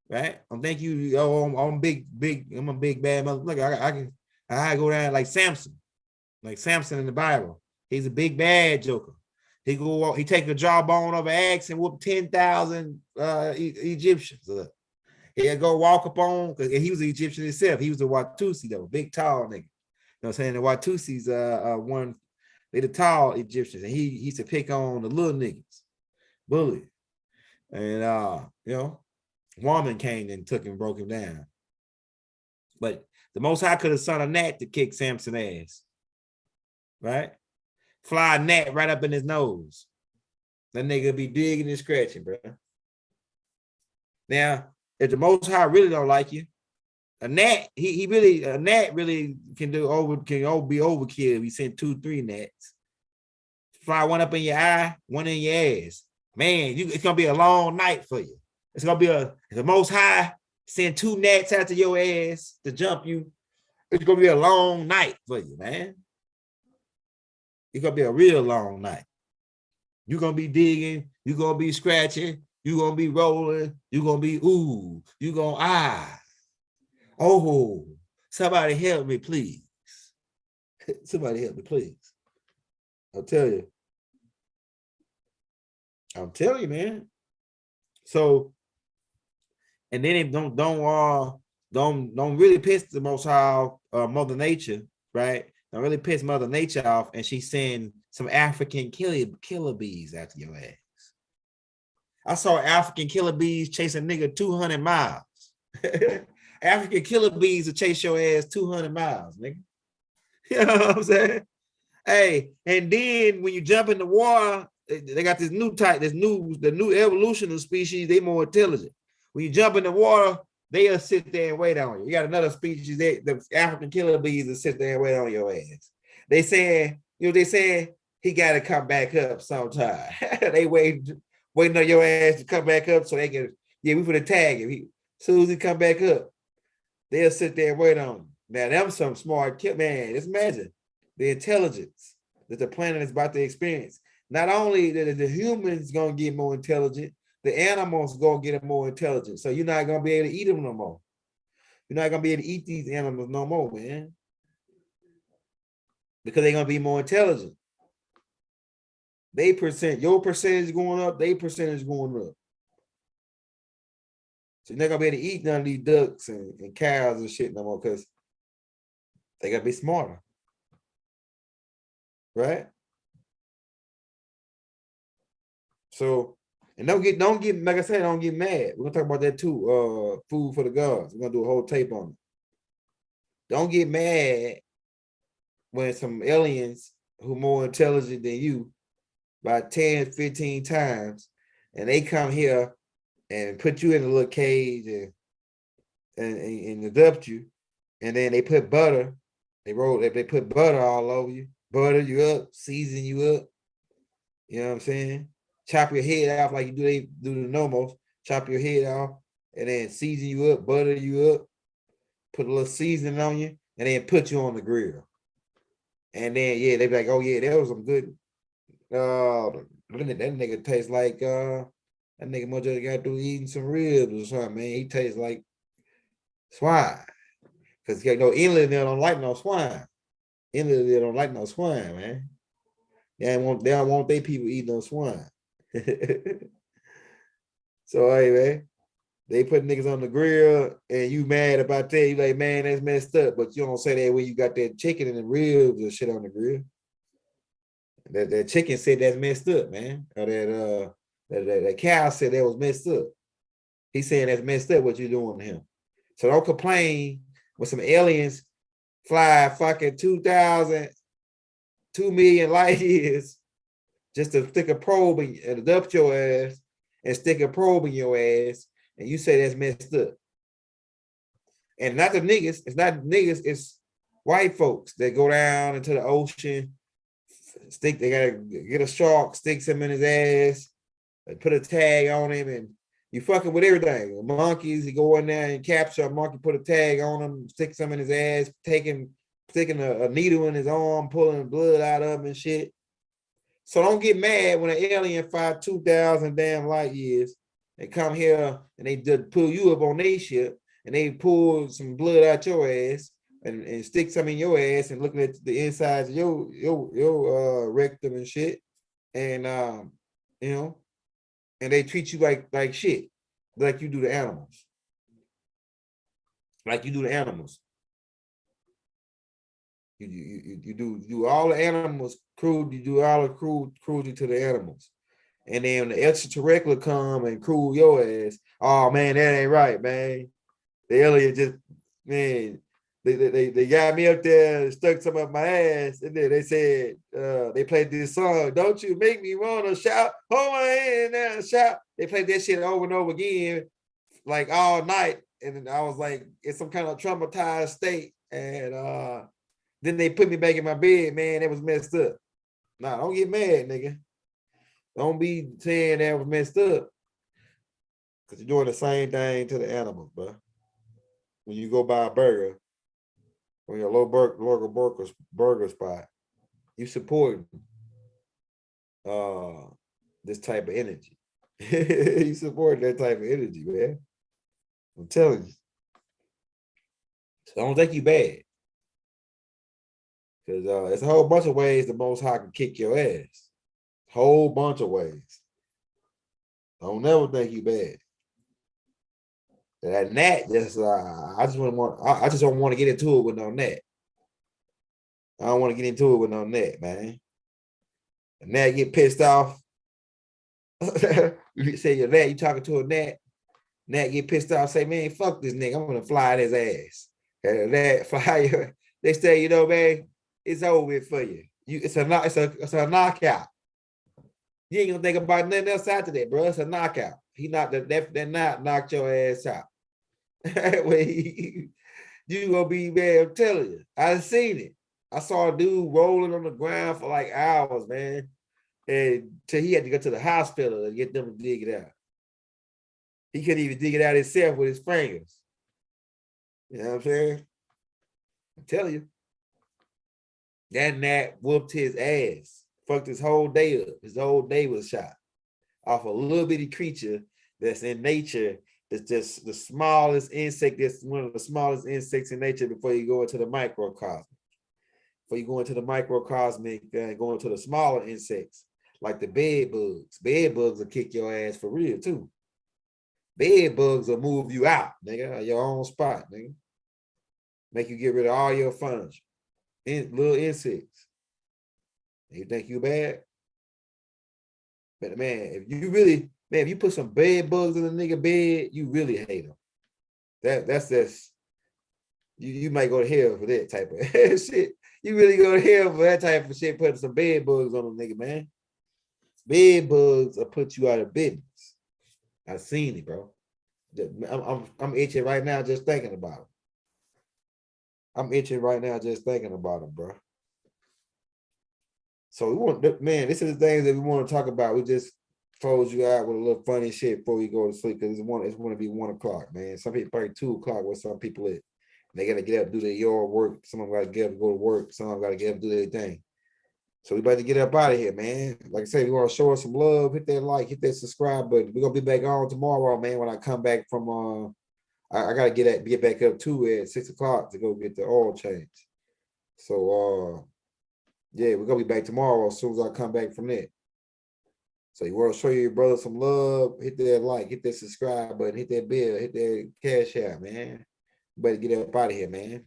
right? Don't think you, I'm big, I'm a big bad mother. Look, I go down like Samson in the Bible. He's a big bad joker. He take a jawbone of an axe and whoop 10,000 Egyptians. He'll go walk up on, because he was an Egyptian himself. He was a Watusi though, big tall nigga. You know what I'm saying? The Watusis they the tall Egyptians, and he used to pick on the little niggas, bully. And woman came and took him and broke him down. But the Most High could have sent a gnat to kick Samson's ass. Right? Fly a gnat right up in his nose. That nigga be digging and scratching, bro. Now, if the Most High really don't like you, a gnat really can be overkill if he sent 2-3 gnats. Fly one up in your eye, one in your ass. Man, it's gonna be a long night for you. It's gonna be the Most High send 2 gnats out to your ass to jump you. It's gonna be a long night for you, man. It's gonna be a real long night. You're gonna be digging, you're gonna be scratching, you're gonna be rolling, you're gonna be ooh, you're gonna ah. Oh, somebody help me, please. Somebody help me, please. I'll tell you. I'm telling you, man. So, and then it don't really piss the Most High, Mother Nature, right? Don't really piss Mother Nature off, and she send some African killer bees after your ass. I saw African killer bees chase a nigga 200 miles. African killer bees will chase your ass 200 miles, nigga. You know what I'm saying? Hey, and then when you jump in the water, they got this new type, the new evolution of species, they more intelligent. When you jump in the water, they'll sit there and wait on you. You got another species, the African killer bees will sit there and wait on your ass. They saying, he got to come back up sometime. They waiting on your ass to come back up so they can, we for the tag him. As soon as he come back up, they'll sit there and wait on him. Now, them some smart kid, man. Just imagine the intelligence that the planet is about to experience. Not only that the humans gonna get more intelligent, the animals gonna get more intelligent. So you're not gonna be able to eat them no more. You're not gonna be able to eat these animals no more, man. Because they're gonna be more intelligent. Your percentage going up, their percentage going up. So you're not gonna be able to eat none of these ducks and cows and shit no more because they gotta be smarter. Right? So, and don't get like I said, don't get mad. We're gonna talk about that too. Food for the gods. We're gonna do a whole tape on it. Don't get mad when some aliens who more intelligent than you by 10, 15 times, and they come here and put you in a little cage and adopt you, and then they put butter, they put butter all over you, butter you up, season you up. You know what I'm saying? Chop your head off like they do the normals, chop your head off, and then season you up, butter you up, put a little seasoning on you, and then put you on the grill. And then yeah, they be like, oh yeah, that was some good. That nigga tastes like that nigga must have got through eating some ribs or something, man. He tastes like swine. Cause you know, England they don't like no swine. England they don't like no swine, man. They don't want their people eating no swine. So hey man, they put niggas on the grill and you mad about that. You like, man, that's messed up. But you don't say that when you got that chicken and the ribs and shit on the grill. That chicken said that's messed up, man. Or that cow said that was messed up. He's saying that's messed up what you're doing to him. So don't complain when some aliens fly fucking 2 million light years just to stick a probe and adopt your ass and stick a probe in your ass, and you say that's messed up. And not the niggas, it's not niggas, it's white folks that go down into the ocean, they gotta get a shark, sticks him in his ass, put a tag on him, and you fucking with everything. Monkeys, you go in there and capture a monkey, put a tag on him, stick some in his ass, sticking a needle in his arm, pulling blood out of him and shit. So don't get mad when an alien fly 2,000 damn light years and come here and they just pull you up on their ship and they pull some blood out your ass and stick some in your ass and looking at the insides of your rectum and shit. And you know, and they treat you like shit, like you do the animals. Like you do the animals. You do all the animals crude, you do all the cruelty to the animals. And then the extraterrestrial come and cruel your ass. Oh man, that ain't right, man. The alien just, man, they got me up there and stuck some up my ass. And then they said, they played this song, don't you make me wanna shout, hold my hand now and shout. They played that shit over and over again, like all night. And I was like, in some kind of traumatized state. And then they put me back in my bed, man. That was messed up. Nah, don't get mad, nigga. Don't be saying that was messed up. Because you're doing the same thing to the animals, bro. When you go buy a burger, when you're a local burger spot, you supporting this type of energy. You support that type of energy, man. I'm telling you. So don't think you bad. Because it's a whole bunch of ways the Most High can kick your ass. Whole bunch of ways. Don't never think you bad. That gnat just I just don't want to get into it with no gnat. I don't want to get into it with no gnat, man. A gnat get pissed off. You say your gnat, you talking to a gnat, gnat get pissed off, say, man, fuck this nigga, I'm gonna fly at his ass. And gnat fly, they say, you know, man, it's over with for you. It's a knockout. You ain't gonna think about nothing else after that, bro. It's a knockout. He knocked that knocked your ass out. You gonna be, man, I'm telling you. I seen it. I saw a dude rolling on the ground for like hours, man. And till he had to go to the hospital to get them to dig it out. He couldn't even dig it out himself with his fingers. You know what I'm saying? I'm telling you. That gnat whooped his ass. Fucked his whole day up. His whole day was shot off a little bitty creature that's in nature. That's just the smallest insect. That's one of the smallest insects in nature before you go into the microcosmic. Before you go into the microcosmic and go into the smaller insects like the bed bugs. Bed bugs will kick your ass for real too. Bed bugs will move you out, nigga, at your own spot, nigga. Make you get rid of all your furniture. Little insects. You think you bad? But man, if you put some bed bugs in a nigga bed, you really hate him. That's just you might go to hell for that type of shit. You really go to hell for that type of shit, putting some bed bugs on a nigga, man. Bed bugs will put you out of business. I've seen it, bro. I'm itching right now just thinking about it. I'm itching right now just thinking about it, bro. So we want, man, this is the things that we want to talk about. We just close you out with a little funny shit before we go to sleep because it's want to be 1 o'clock, man. Some people probably 2 o'clock where some people at. They gotta get up, do their yard work. Some of them gotta get up, go to work. Some of them gotta get up, do their thing. So we about to get up out of here, man. Like I said, we want to show us some love. Hit that like, hit that subscribe button. We're gonna be back on tomorrow, man. When I come back from I gotta get back up too at 6 o'clock to go get the oil change. So yeah, we're gonna be back tomorrow as soon as I come back from that. So you want to show your brother some love, hit that like, hit that subscribe button, hit that bell, hit that cash out, man. Better get up out of here, man.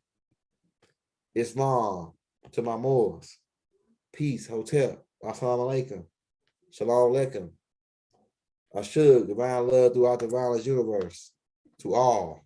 Islam to my Moors. Peace, hotel. Assalamu alaikum. Shalom alaikum. Ashug, divine love throughout the violence universe. To all.